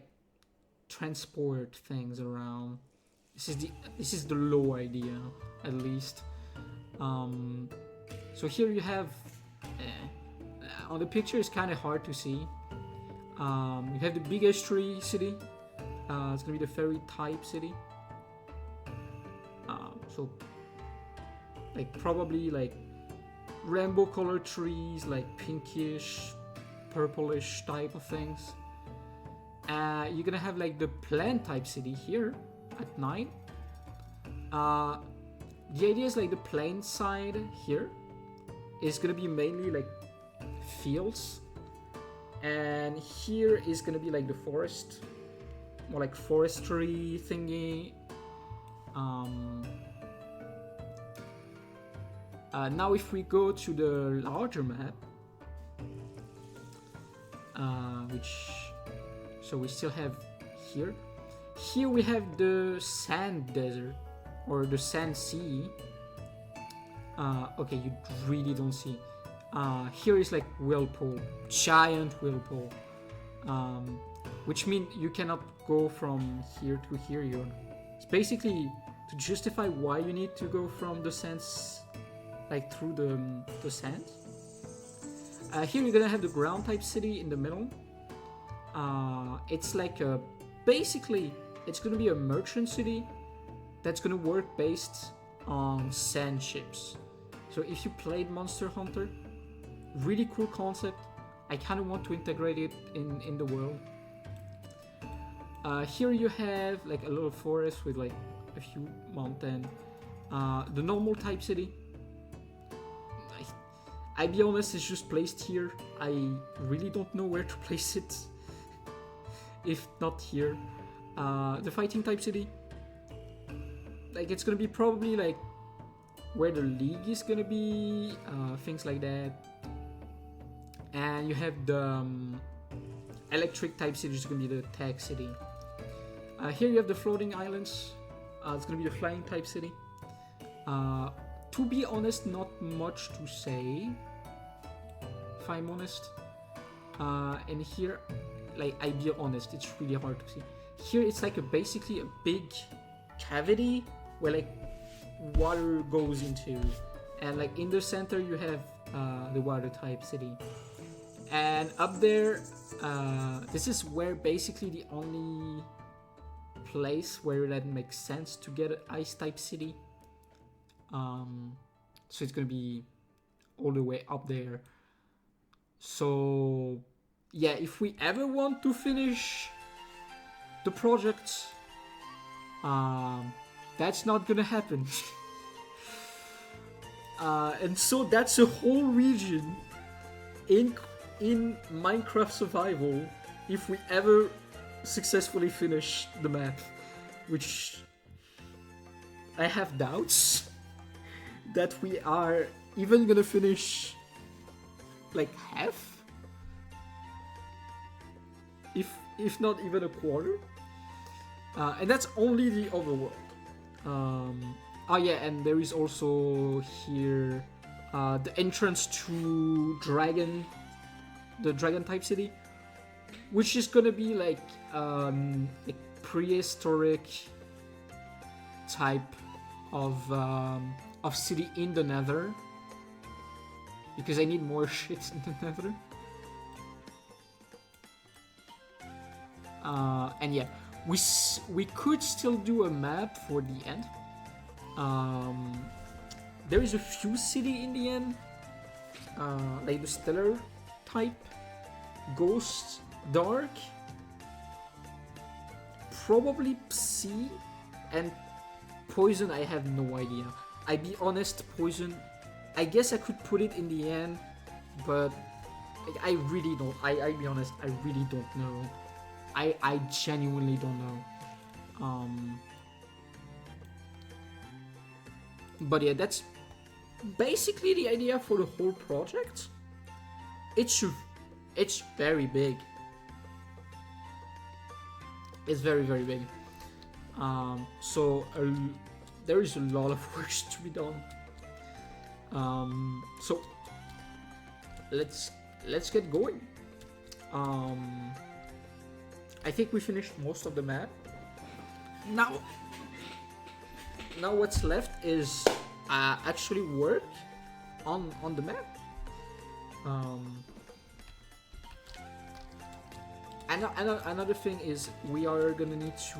transport things around. This is the low idea, at least. So here you have, on the picture it's kind of hard to see. You have the biggest tree city. It's gonna be the fairy type city. So like probably like rainbow colored trees, like pinkish, purplish type of things. You're gonna have like the plant type city here at 9. The idea is like the plain side here is gonna be mainly like fields, and here is gonna be like the forest, more like forestry thingy. Now if we go to the larger map, so we still have here we have the sand desert, or the sand sea. Okay, you really don't see. Here is like whirlpool, giant whirlpool, which means you cannot go from here to here. It's basically to justify why you need to go from the sands, like through the sand. Here you're gonna have the ground type city in the middle. It's like basically it's gonna be a merchant city that's gonna work based on sand ships. So if you played Monster Hunter, really cool concept. I kind of want to integrate it in the world. Here you have like a little forest with like a few mountains. The normal type city. I'll be honest, it's just placed here. I really don't know where to place it. If not here. The fighting type city. Like, it's gonna be probably like where the league is gonna be, things like that. And you have the electric type city, which is gonna be the tech city. Here you have the floating islands. It's gonna be the flying type city. To be honest, not much to say, if I'm honest. And here, like, I'll be honest, it's really hard to see. Here it's like basically a big cavity where like water goes into, and like in the center you have the water type city. And up there, this is where basically the only place where that makes sense to get an ice type city. So it's gonna be all the way up there. So yeah, if we ever want to finish the project, that's not gonna happen. And so that's a whole region in Minecraft Survival if we ever successfully finish the map, which I have doubts that we are even gonna finish like half, if not even a quarter. And that's only the overworld. Oh yeah, and there is also here the entrance to the dragon type city, which is gonna be like prehistoric type of city in the Nether, because I need more shit in the Nether. And yeah, we could still do a map for the end. There is a few city in the end, like the stellar type, ghost, dark, probably Psi, and poison. I have no idea. I be honest, poison, I guess I could put it in the end, but like, I really don't. I be honest, I really don't know. I genuinely don't know. But yeah, that's basically the idea for the whole project. It's very big. It's very, very big. So there is a lot of work to be done. So let's get going. I think we finished most of the map. Now what's left is actually work on the map. Another thing is we are gonna need to,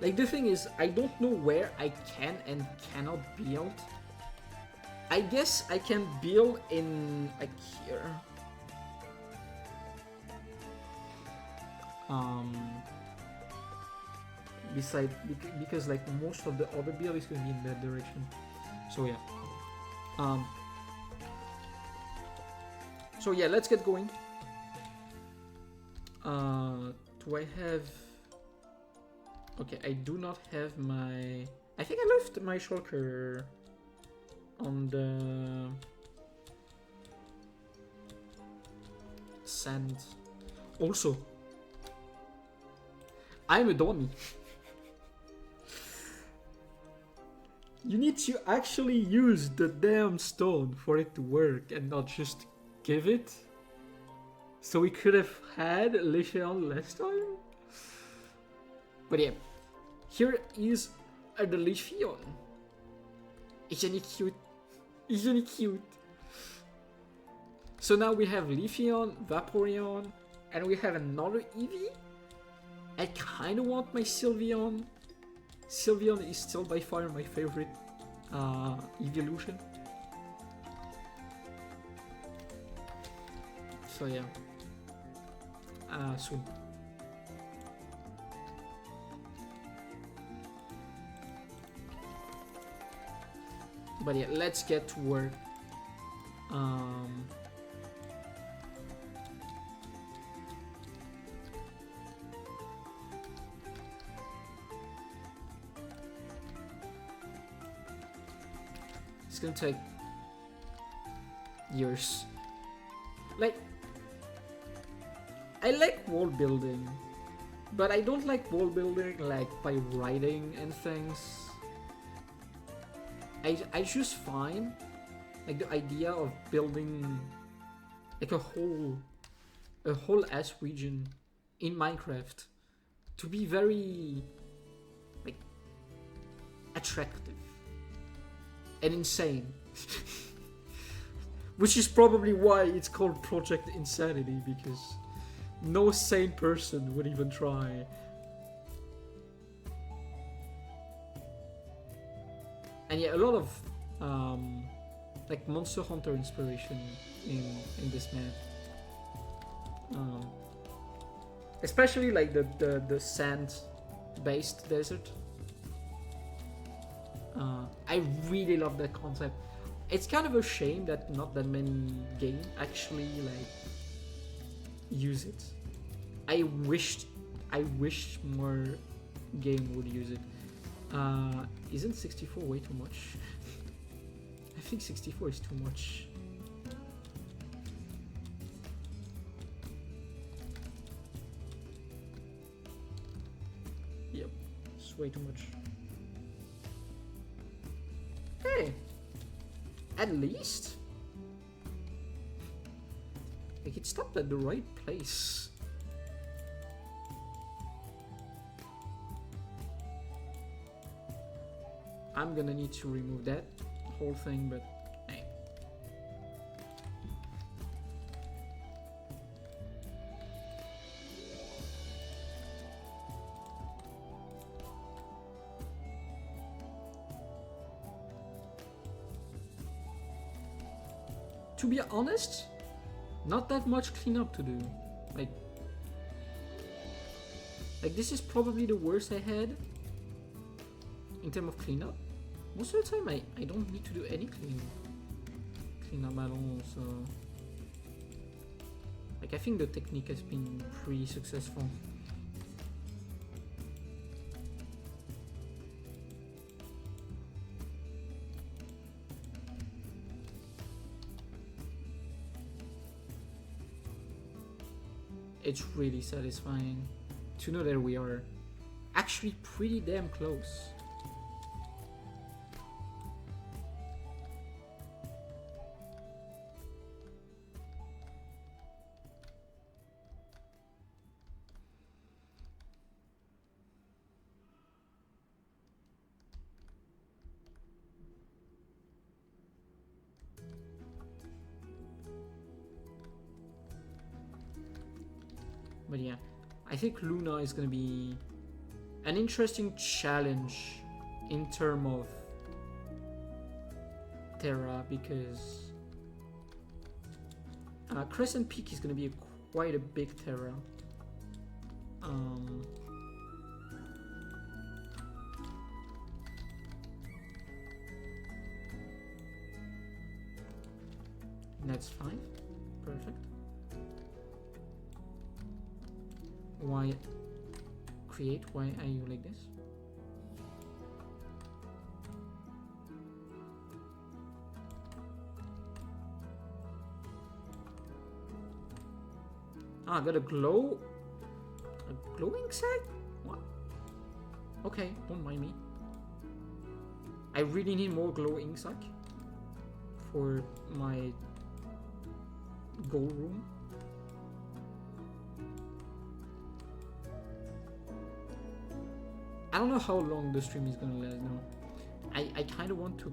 like, the thing is I don't know where I can and cannot build. I guess I can build in like here. Because like most of the other build is gonna be in that direction. So yeah. So yeah, let's get going. Do I have? Okay, I do not have my. I think I left my shulker on the sand. Also, I'm a dummy. You need to actually use the damn stone for it to work and not just give it. So we could have had Licheon last time. But yeah, here is the Licheon. Isn't it cute? Isn't it cute? So now we have Licheon, Vaporeon, and we have another Eevee. I kind of want my Sylveon. Sylveon is still by far my favorite evolution. So yeah, soon. But yeah, let's get to work. It's gonna take years. Like, I like wall building, but I don't like wall building like by writing and things. I just find like the idea of building like a whole ass region in Minecraft to be very like attractive and insane. Which is probably why it's called Project Insanity, because no sane person would even try. And yeah, a lot of like Monster Hunter inspiration in this map. Especially like the sand-based desert. I really love that concept. It's kind of a shame that not that many games actually like use it. I wished more game would use it. Isn't 64 way too much? I think 64 is too much. Yep, it's way too much. Hey! At least like it stopped at the right place. I'm gonna need to remove that whole thing, but hey. To be honest, not that much cleanup to do. Like this is probably the worst I had in terms of cleanup. Most of the time I don't need to do any cleanup at all, so like I think the technique has been pretty successful. It's really satisfying to know that we are actually pretty damn close. But yeah, I think Luna is gonna be an interesting challenge in terms of Terra, because Crescent Peak is gonna be quite a big Terra. That's fine, perfect. Why create? Why are you like this? Ah, I got a glowing sack? What? Okay, don't mind me. I really need more glowing sack for my gold room. I don't know how long the stream is gonna last now. I kind of want to.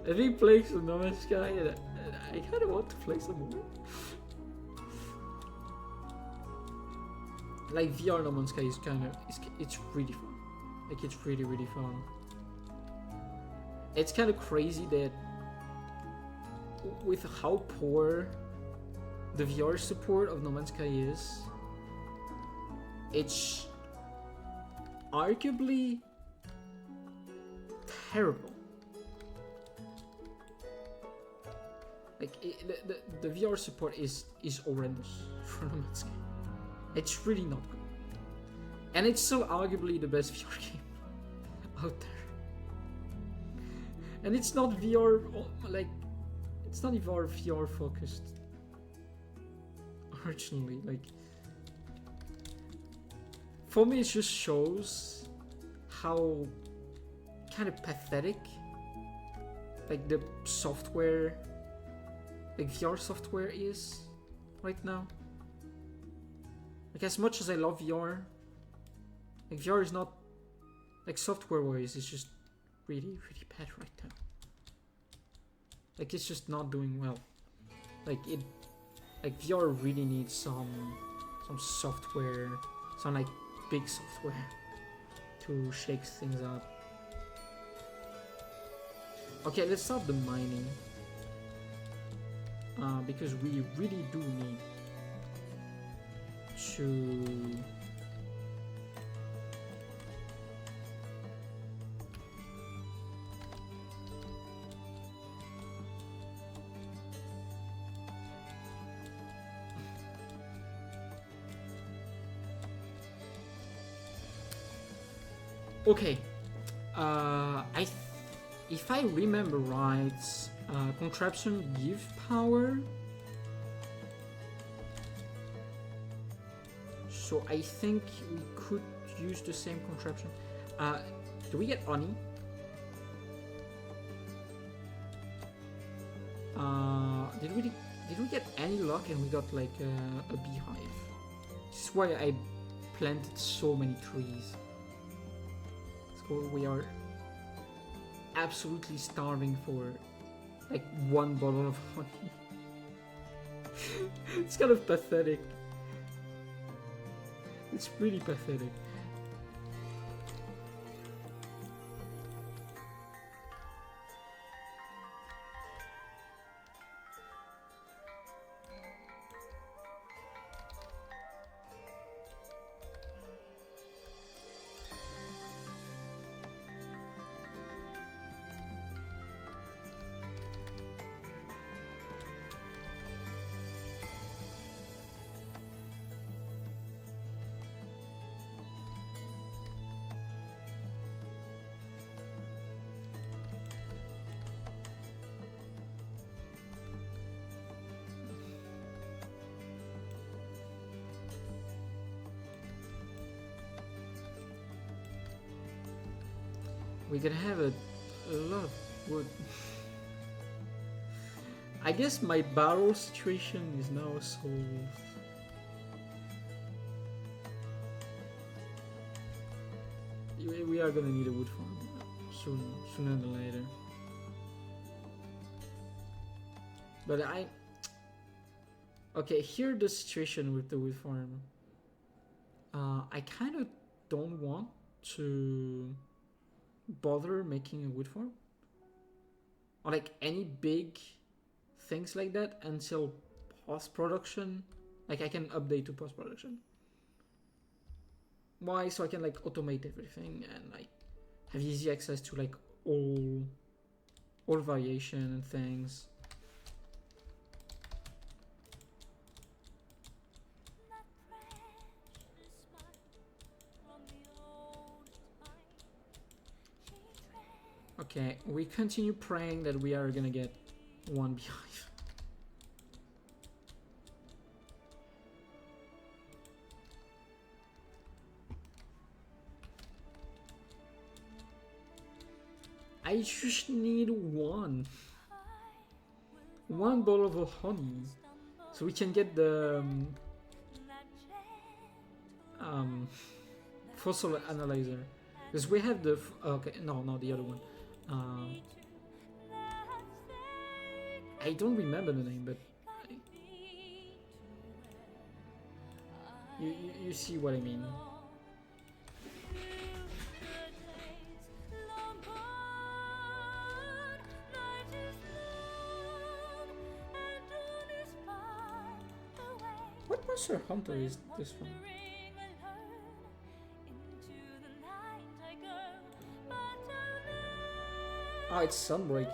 I think playing some No Man's Sky, and I kind of want to play some more. Like VR No Man's Sky is it's really fun. Like it's really fun. It's kind of crazy that with how poor the VR support of No Man's Sky is, it's arguably terrible. Like the VR support is horrendous for no man's game. It's really not good, and it's still arguably the best VR game out there. And it's not VR, like it's not even VR focused originally. Like for me, it just shows how kind of pathetic like the software, like VR software is right now. Like as much as I love VR, like VR is not, like software wise, it's just really bad right now. Like it's just not doing well. Like VR really needs some software, some like big software to shake things up. Okay, let's start the mining. Because we really do need to okay, if I remember right, contraption give power. So I think we could use the same contraption. Do we get honey? Did we get any luck and we got like a beehive? This is why I planted so many trees. So we are absolutely starving for like one bottle of honey. It's kind of pathetic. It's really pathetic. We can have a lot of wood. I guess my barrel situation is now solved. We are gonna need a wood farm sooner than later. But okay, here the situation with the wood farm. I kind of don't want to bother making a wood farm or like any big things like that until post-production. Like I can update to post-production. Why? So I can like automate everything and like have easy access to like all variation and things. Okay, we continue praying that we are gonna get one beehive. I just need one bottle of honey, so we can get the fossil analyzer. Because we have the okay, no, the other one. I don't remember the name, but you see what I mean. What Monster Hunter is this one? Oh, it's Sunbreak.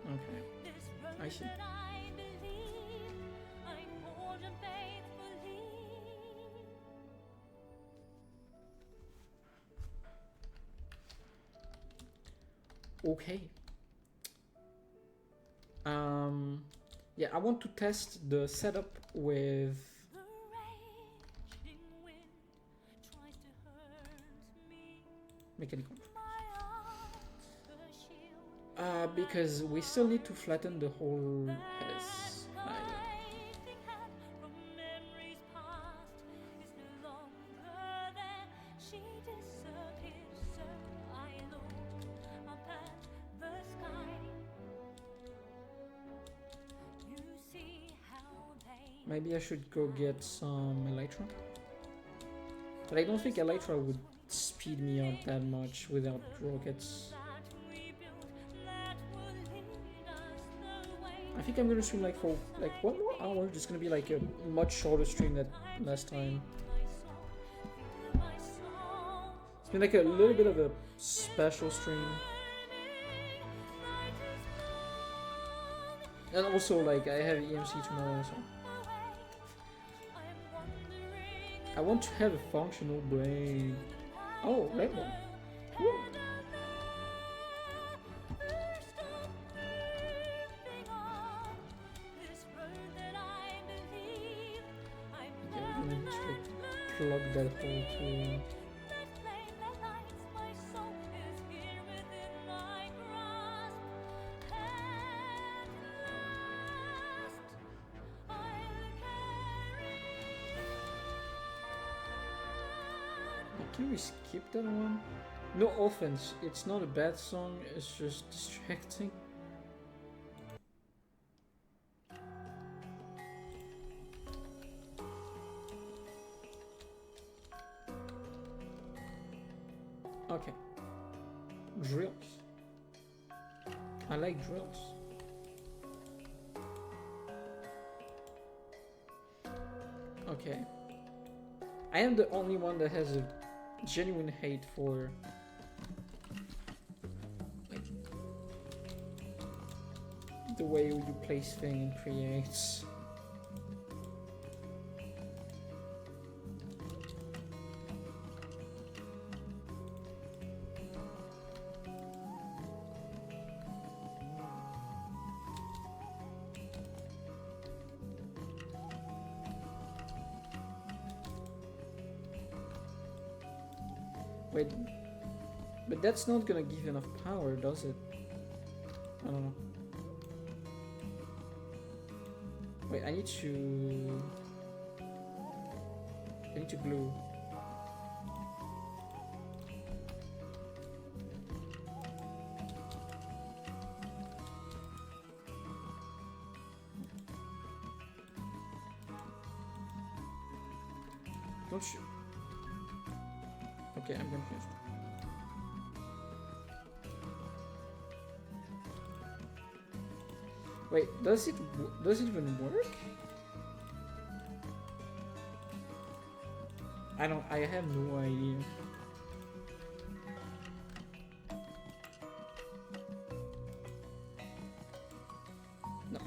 Okay, I see. Okay. Yeah, I want to test the setup with mechanical. Because we still need to flatten the whole Hades island. Maybe I should go get some Elytra. But I don't think Elytra would speed me up that much without rockets. I think I'm gonna stream like for like 1 more hour. Just gonna be like a much shorter stream than last time. It's been like a little bit of a special stream. And also like I have EMC tomorrow, so I want to have a functional brain. Oh, right one. Woo. Yeah, we're gonna just plug that hole too. Can we skip that one? No offense, it's not a bad song, it's just distracting. Okay. Drills. I like drills. Okay. I am the only one that has a genuine hate for like the way you place things and creates. Wait, but that's not gonna give enough power, does it? I don't know. Wait, I need to glue. Don't shoot. Okay, I'm confused. Wait, does it even work? I have no idea. No.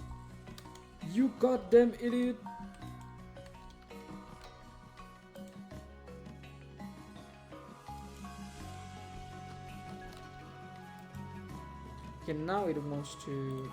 You goddamn idiot! Okay, now it wants to...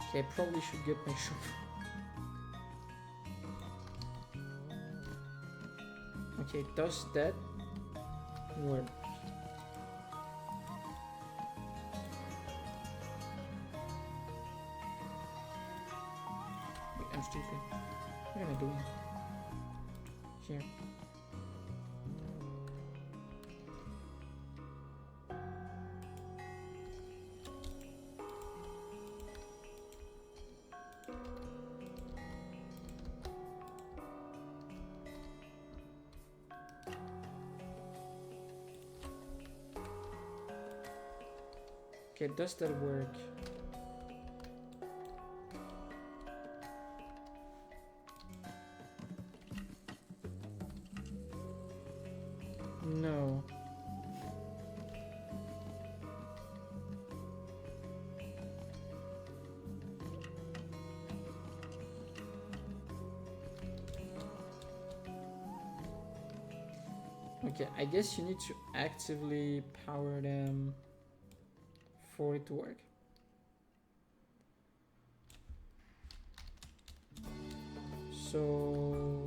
Okay, I probably should get my shovel. Okay, does that work? Wait, I'm stupid. What am I doing? Here. Okay, does that work? No. Okay, I guess you need to actively power them for it to work. So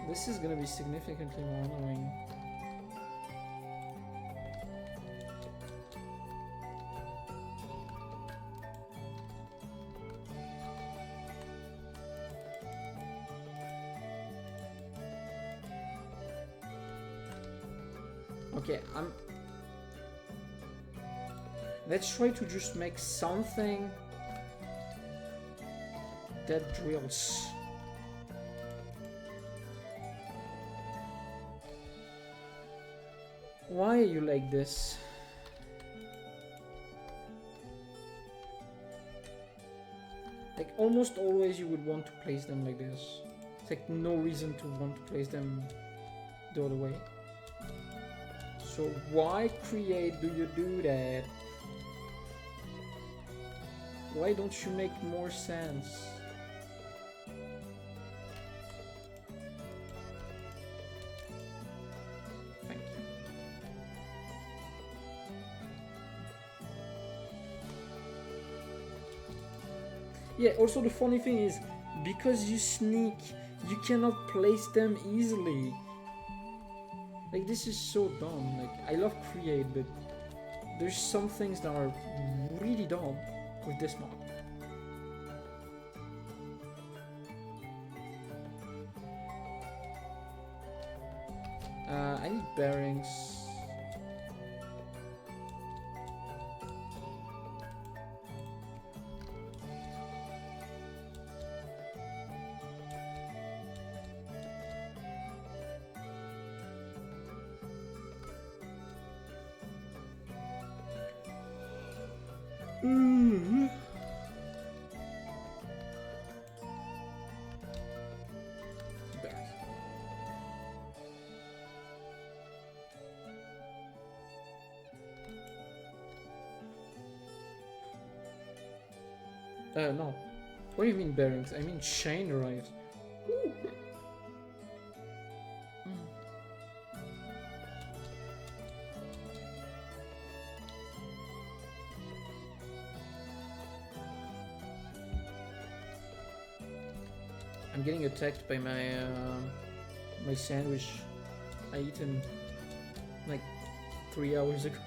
this is gonna be significantly more annoying. Okay, let's try to just make something that drills. Why are you like this? Like almost always you would want to place them like this. It's like no reason to want to place them the other way. So why create do you do that? Why don't you make more sense? Thank you. Yeah, also the funny thing is, because you sneak, you cannot place them easily. Like, this is so dumb. Like, I love Create, but there's some things that are really dumb with this mod. I need bearings. No. What do you mean bearings? I mean chain drives. I'm getting attacked by my my sandwich I eaten like 3 hours ago.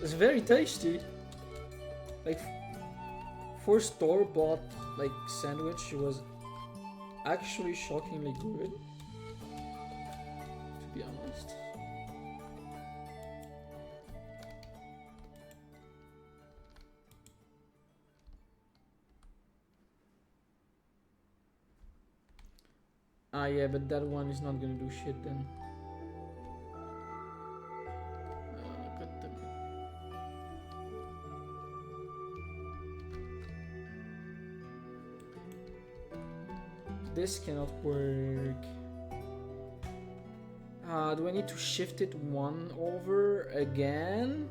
It's very tasty. Like for store-bought like sandwich, it was actually shockingly good. To be honest. Ah yeah, but that one is not gonna do shit then. This cannot work. Do I need to shift it one over again?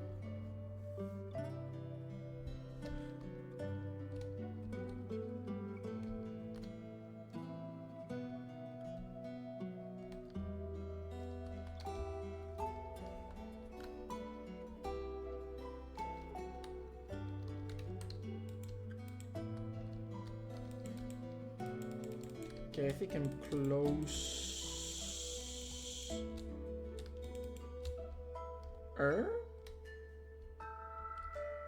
Okay, I think I'm close.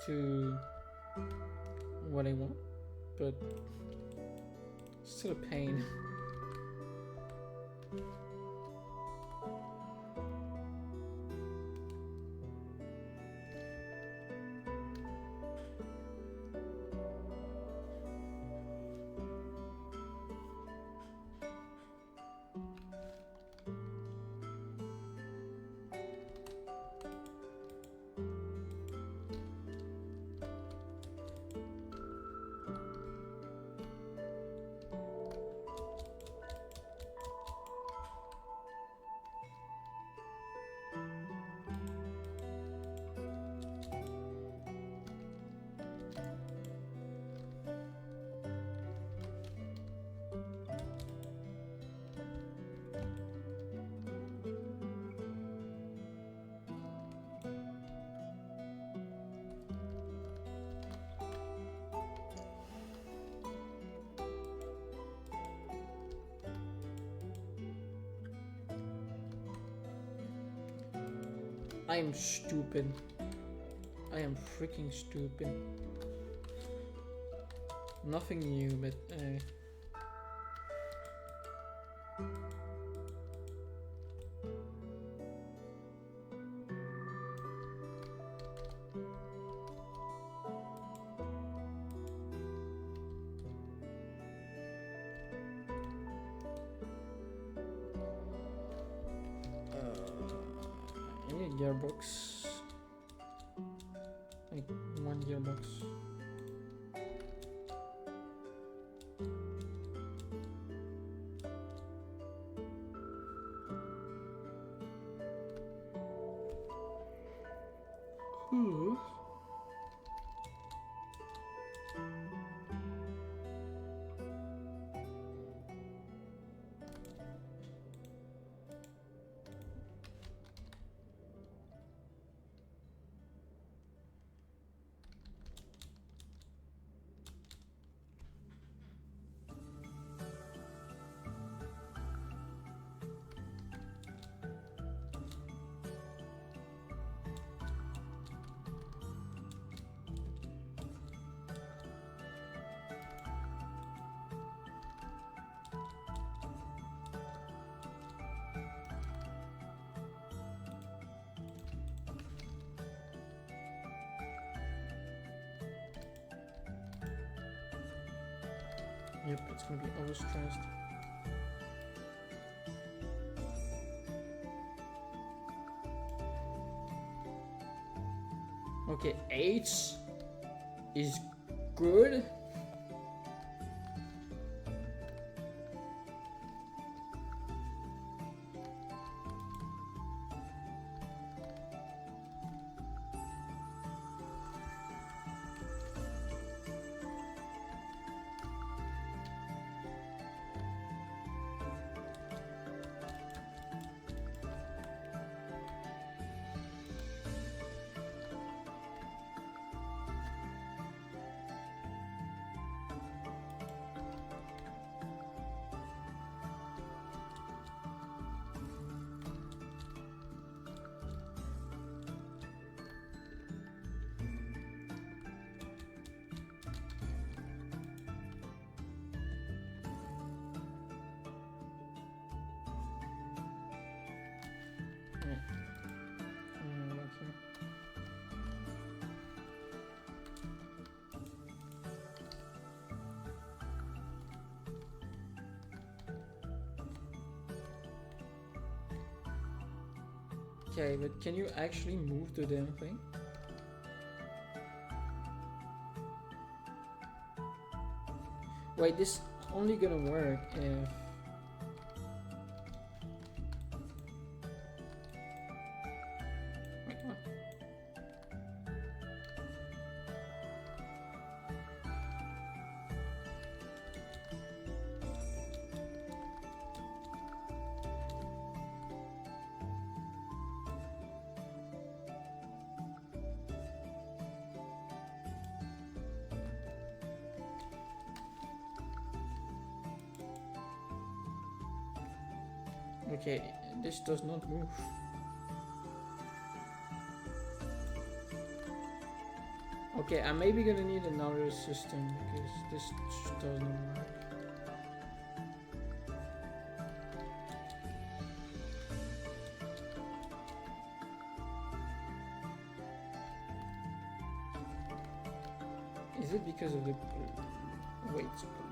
To what I want, but still a pain. I am stupid. I am freaking stupid. Nothing new, but I need a gearbox. Like one gearbox. Yep, it's gonna be overstressed. Okay, 8 is good. Okay, but can you actually move the damn thing? Wait, this only gonna work if... Wait, what? Okay, this does not move. Okay, I'm maybe gonna need another system because this doesn't work. Is it because of the weight load?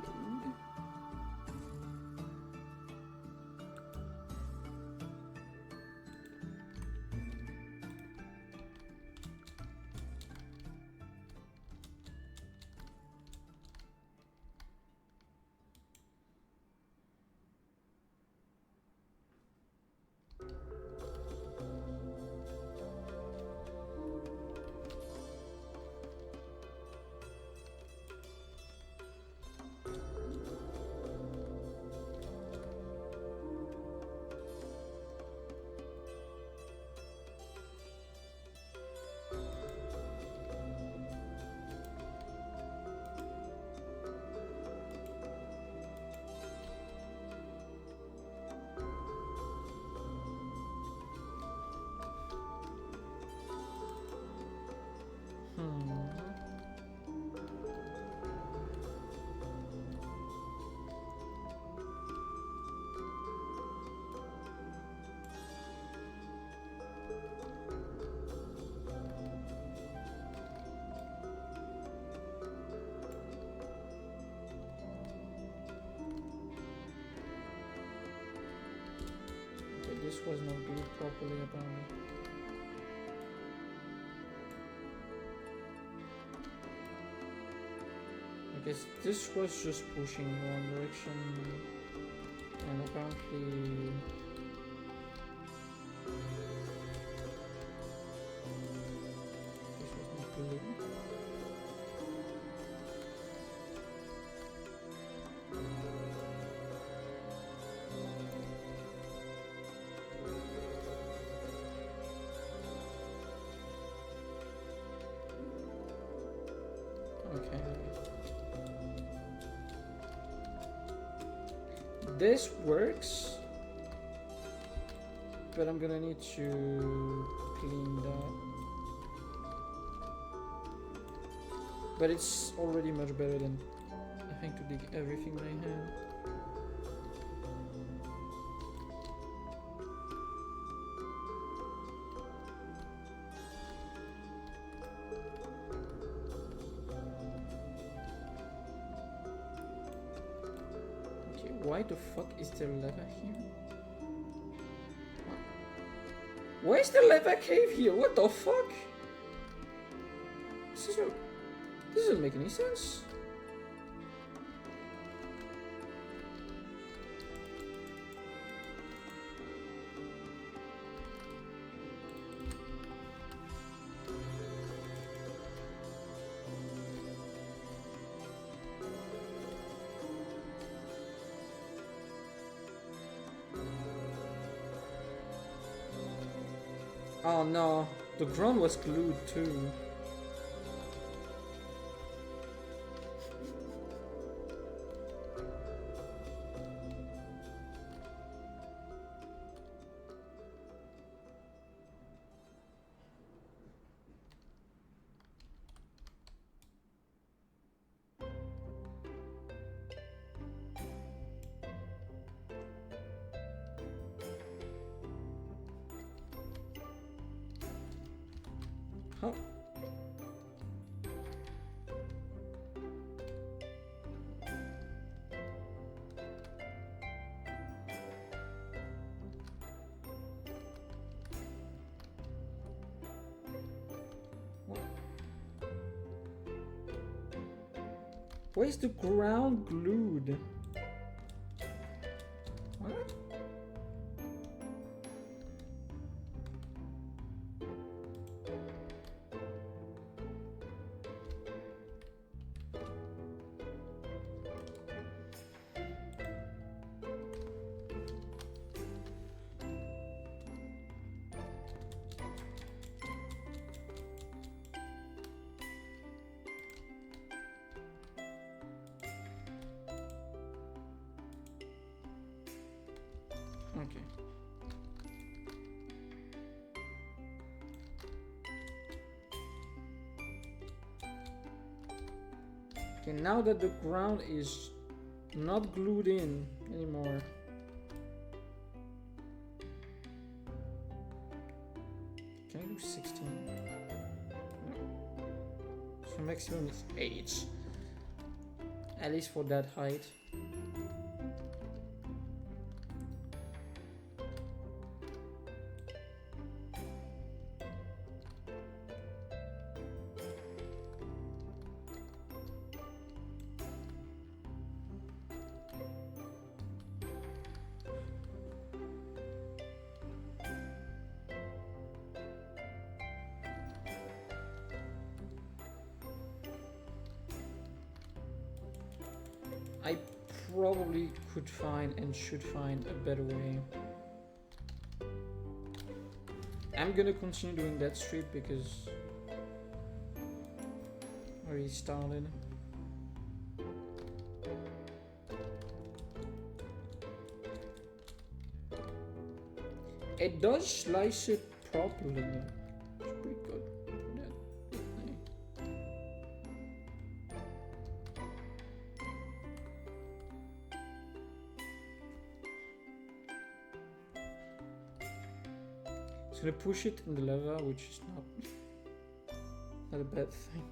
this was not glued properly apparently. I guess this was just pushing in one direction, and apparently this was not glued. Okay. This works, but I'm gonna need to clean that. But it's already much better than having to dig everything by hand. Why the fuck is there lava here? Why is there lava cave here? What the fuck? This doesn't make any sense. Oh no, the ground was glued too. Huh? Why is the ground glued? What? Okay. Okay, now that the ground is not glued in anymore. Can I do 16? No. So maximum is 8. At least for that height. I probably could find and should find a better way. I'm gonna continue doing that street because I already started. It does slice it properly. It's pretty good. It's gonna push it in the lava, which is not a bad thing.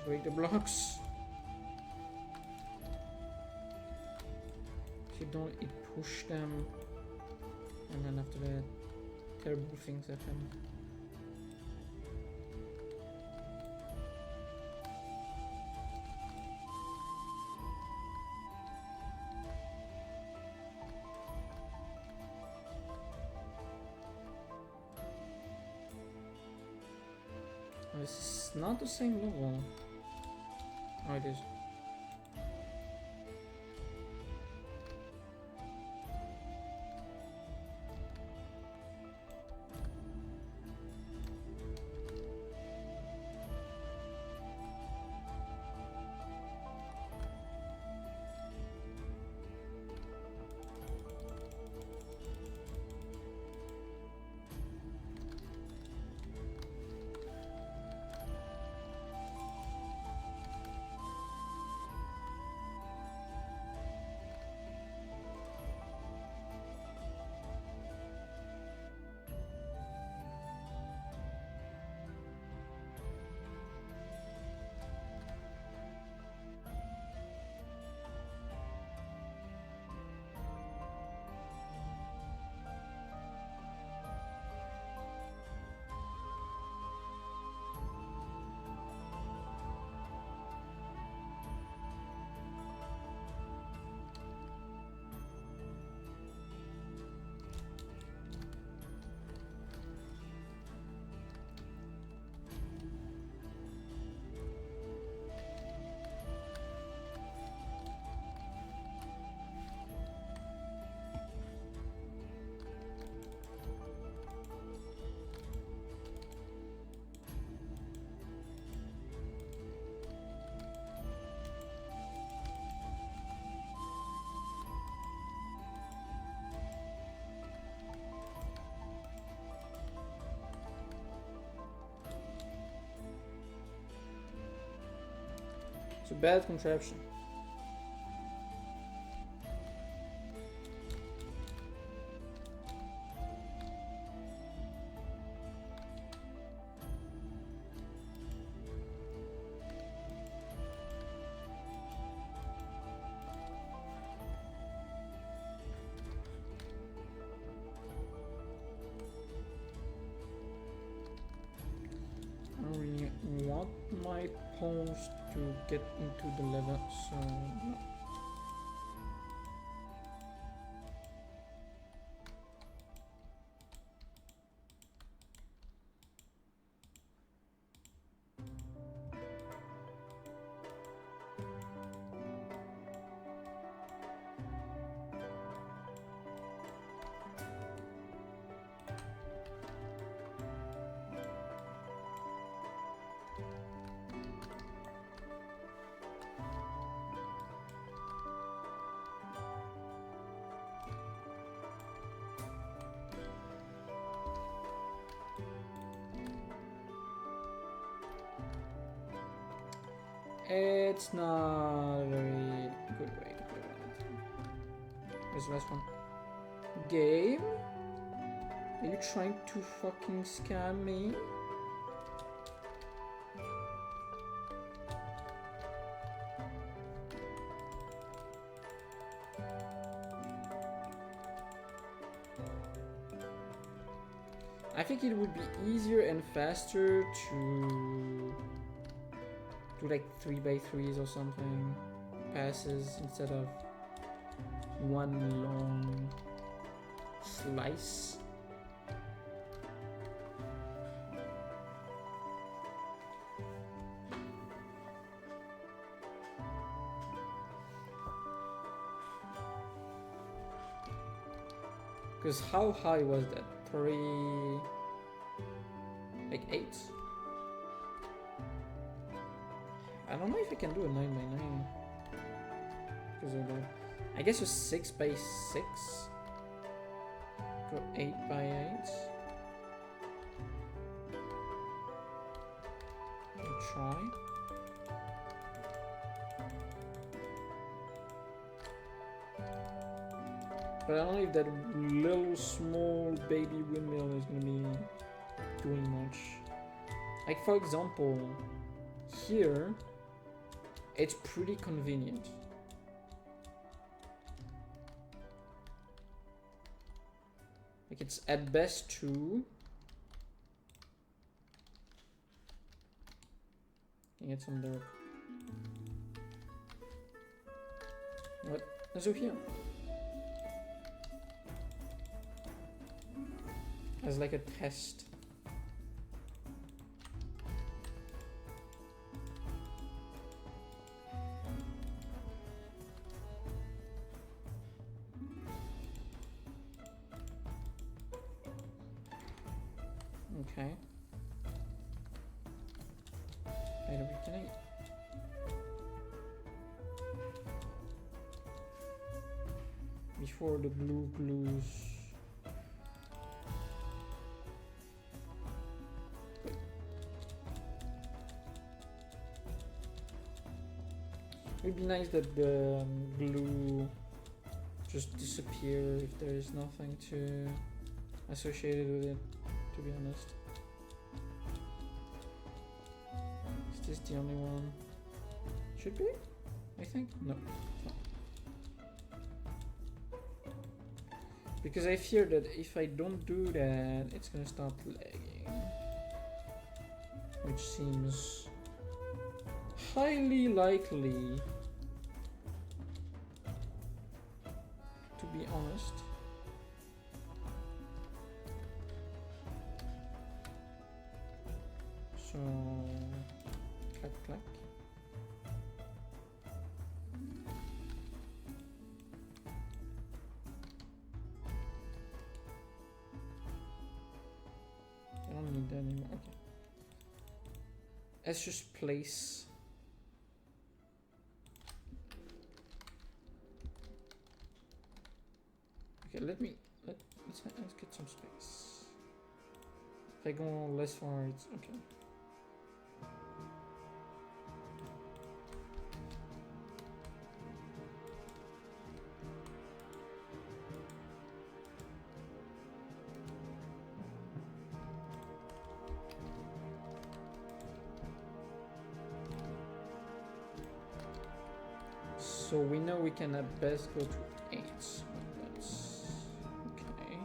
break the blocks. If you don't, it push them. And then after that, terrible things happen. This is not the same level. Oh, it is. It's a bad contraption. I don't really want my pawns to get into the level, so no. It's not a very good way to play it. Where's the last one? Game? Are you trying to fucking scam me? I think it would be easier and faster to do like 3x3s or something, passes, instead of one long slice. Because how high was that? Like 8? I don't know if I can do a 9x9. Because of that. I guess a 6x6. Go 8x8. Try. But I don't know if that little small baby windmill is gonna be doing much. Like for example, here it's pretty convenient. Like it's at best 2. Can get some dirt. What? Also hier. As like a test. Okay. At the beginning. Before the blue glues. It would be nice that the glue just disappear if there is nothing to associated with it, to be honest. Is this the only one? Should be? I think? No. It's not. Because I fear that if I don't do that, it's gonna start lagging. Which seems highly likely, to be honest. So, clack clack. I don't need that anymore. Okay. Let's just place. Okay, let's get some space. If I go less far, it's okay. So we know we can at best go to 8. That's okay.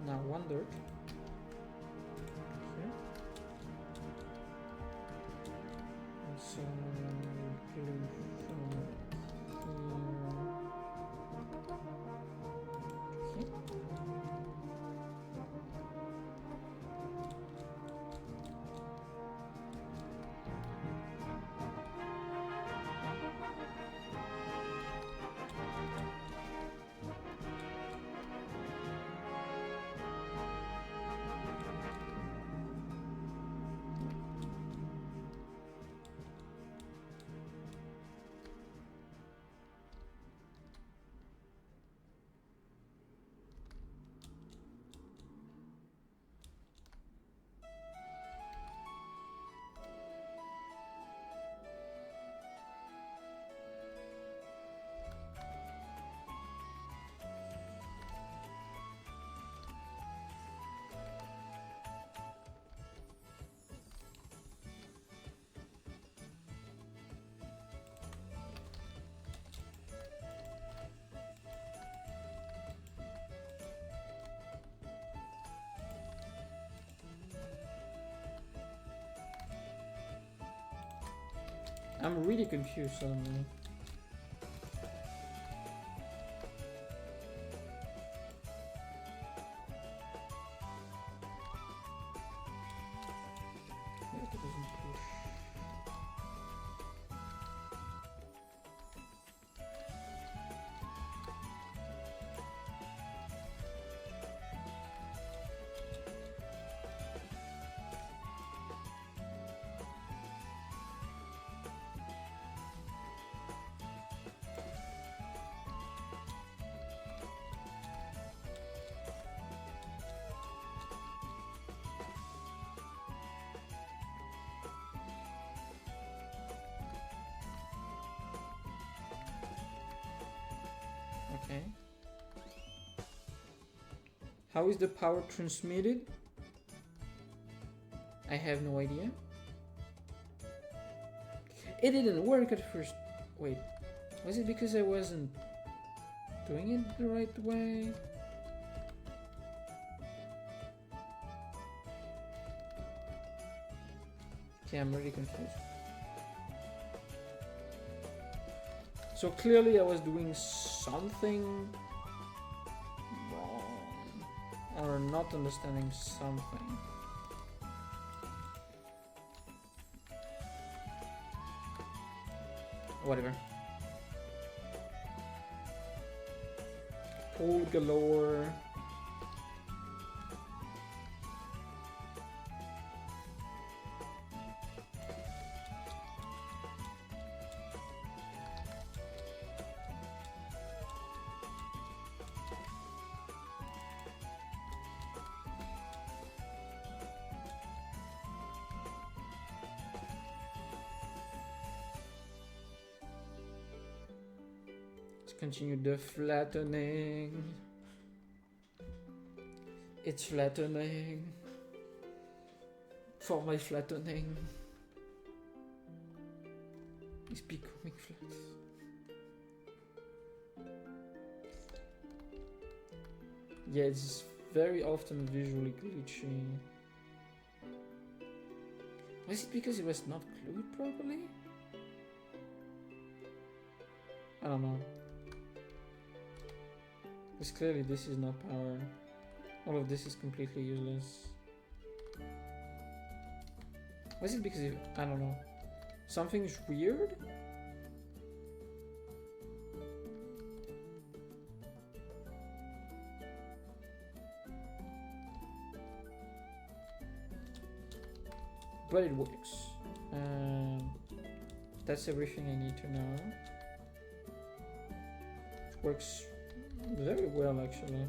Now one dirt. Here. And so glue from here. I'm really confused suddenly. It doesn't push. How is the power transmitted? I have no idea. It didn't work at first. Wait, was it because I wasn't doing it the right way? Okay, I'm really confused. So clearly I was doing something wrong or not understanding something. Whatever. Pull galore. Continue the flattening. It's flattening. For my flattening. It's becoming flat. Yeah, it's very often visually glitchy. Was it because it was not glued properly? I don't know. Because clearly this is not powered. All of this is completely useless. Was it because I don't know. Something's weird? But it works. That's everything I need to know. It works very well, actually.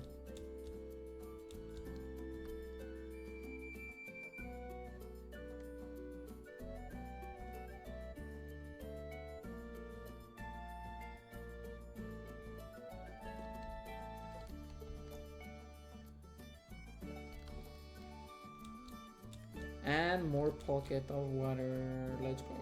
And more pocket of water. Let's go.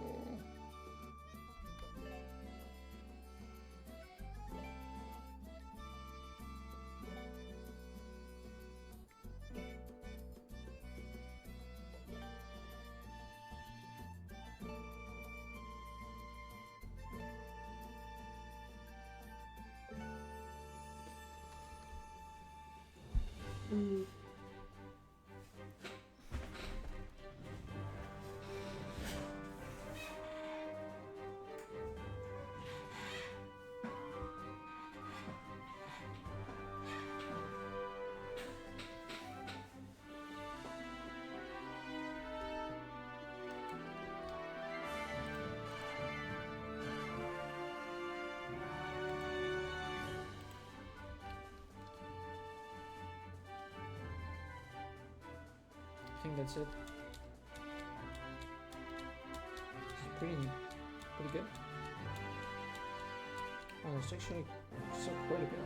I think that's it. It's pretty good. Oh, it's actually so quite a bit.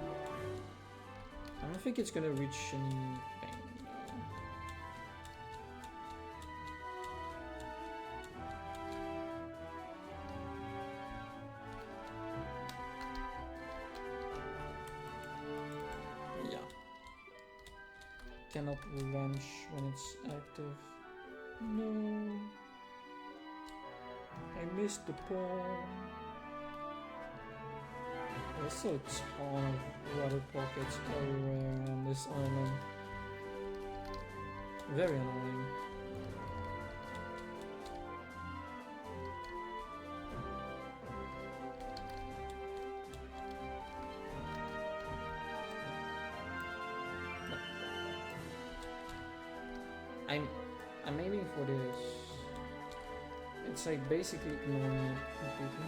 I don't think it's gonna reach anything. Cannot launch when it's active. No. I missed the pawn. There's still a ton of water pockets everywhere on this island. Very annoying. I'm aiming for this. It's like basically ignoring it completely.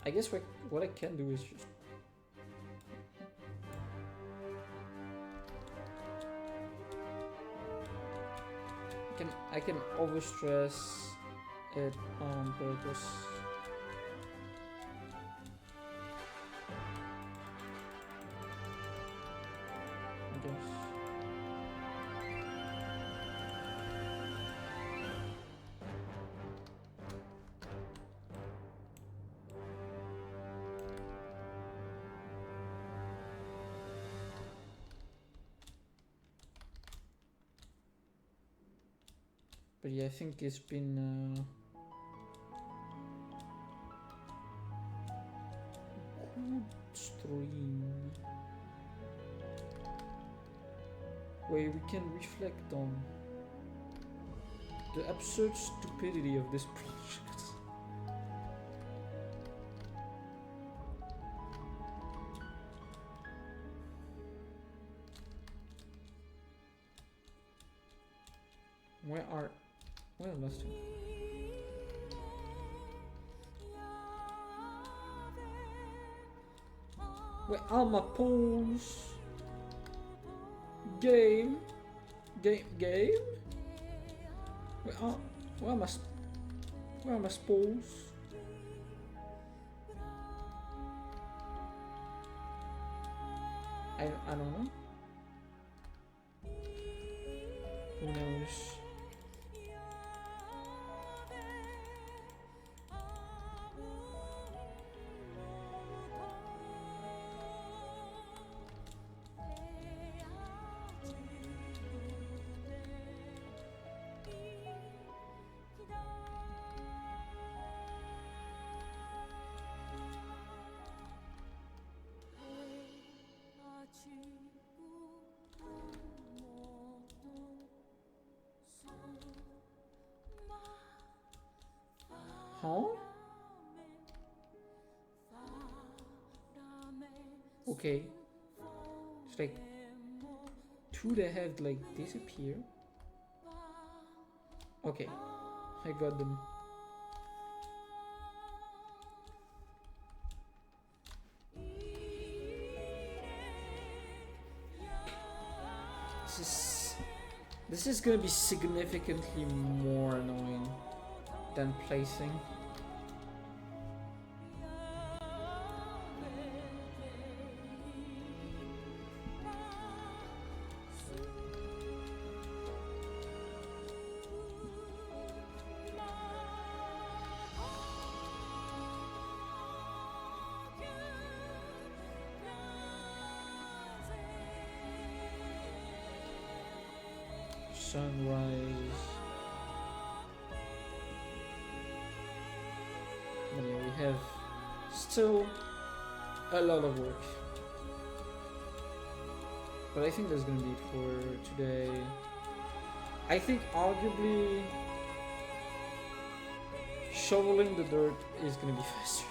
I guess what I can do is just I can overstress it on purpose. I guess. But yeah, I think it's been good stream where we can reflect on the absurd stupidity of this project. Where lost him? Where are my pawns? Game? Where are my spawns? I don't know. Who knows? Huh? Okay. It's like two that have like disappeared. Okay, I got them. This is gonna be significantly more annoying than placing. Sunrise. But yeah, we have still a lot of work. But I think that's gonna be it for today. I think arguably shoveling the dirt is gonna be faster.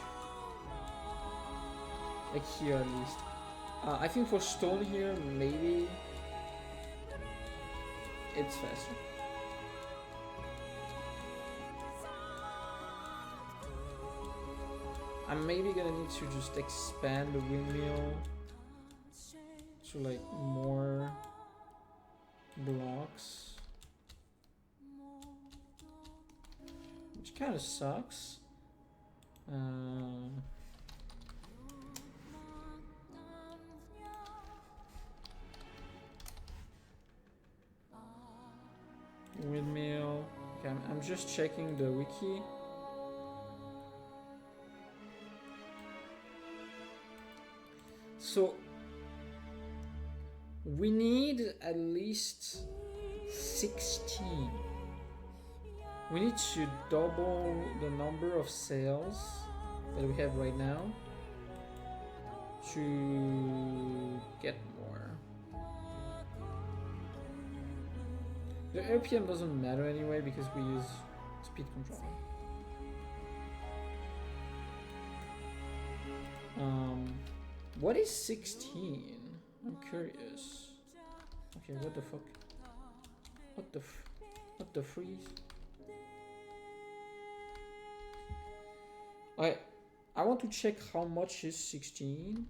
Like here at least. I think for stone here, maybe it's faster. I'm maybe gonna need to just expand the windmill to like more blocks, which kind of sucks. Windmill. Okay, I'm just checking the wiki. So we need at least 16. We need to double the number of sales that we have right now to get more. The RPM doesn't matter anyway because we use speed control. What is 16? I'm curious. Okay, what the fuck? What the freeze? I want to check how much is 16.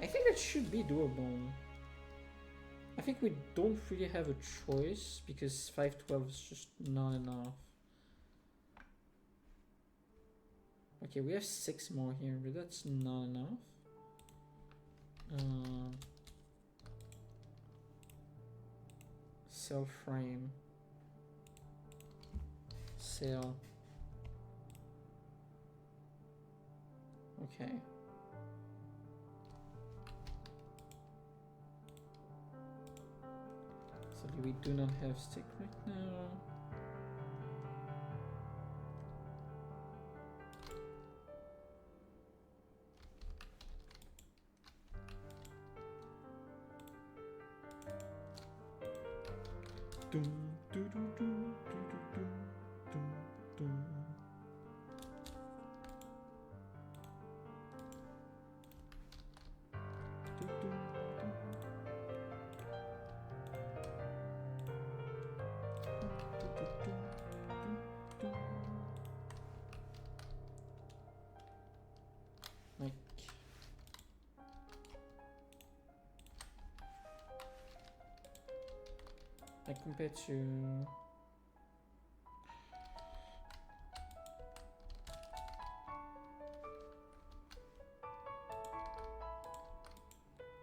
I think that should be doable. I think we don't really have a choice because 512 is just not enough. Okay, we have 6 more here, but that's not enough. Cell frame. Cell. Okay. So we do not have stick right now. Dum, doo, doo, doo, doo, doo, doo, doo, doo. Like compared to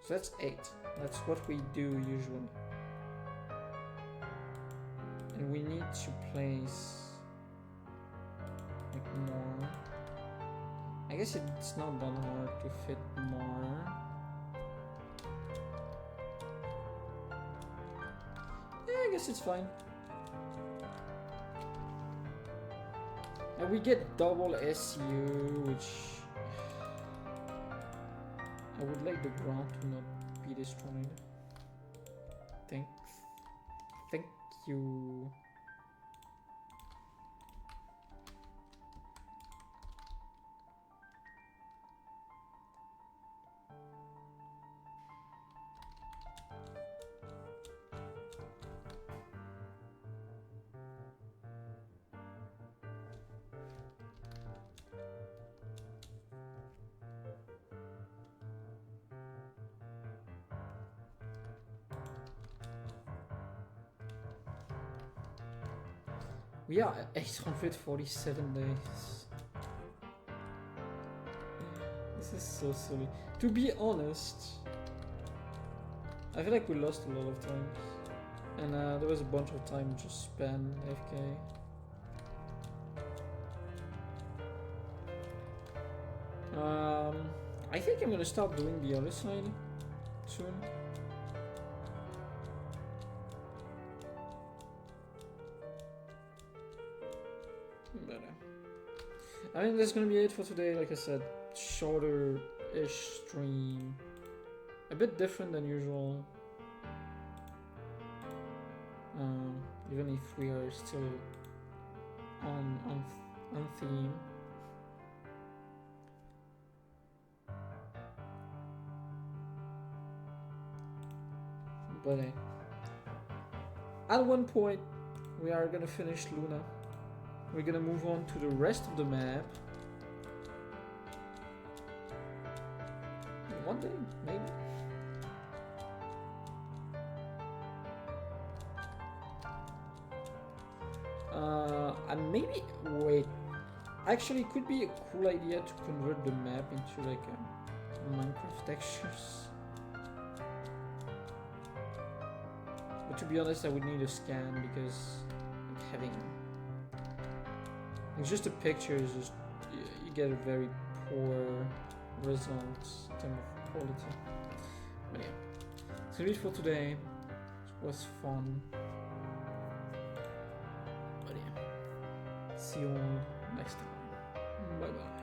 so that's 8. That's what we do usually. And we need to place like more. I guess it's not that hard to fit more. Yeah, I guess it's fine. And we get double SU, which I would like the ground to not be destroyed. Thank you. We are at 847 days. This is so silly. To be honest, I feel like we lost a lot of times. And there was a bunch of time just spent AFK. I think I'm gonna start doing the other side soon. But I think that's gonna be it for today. Like I said, shorter-ish stream, a bit different than usual. Even if we are still on theme. But at one point, we are gonna finish Luna. We're gonna move on to the rest of the map. One day, maybe. And maybe, wait. Actually, it could be a cool idea to convert the map into like a Minecraft textures. But to be honest, I would need a scan because like, having it's just a picture is just you get a very poor results in terms of quality. But yeah, that's it for today. It was fun. But yeah, see you all next time. Bye bye.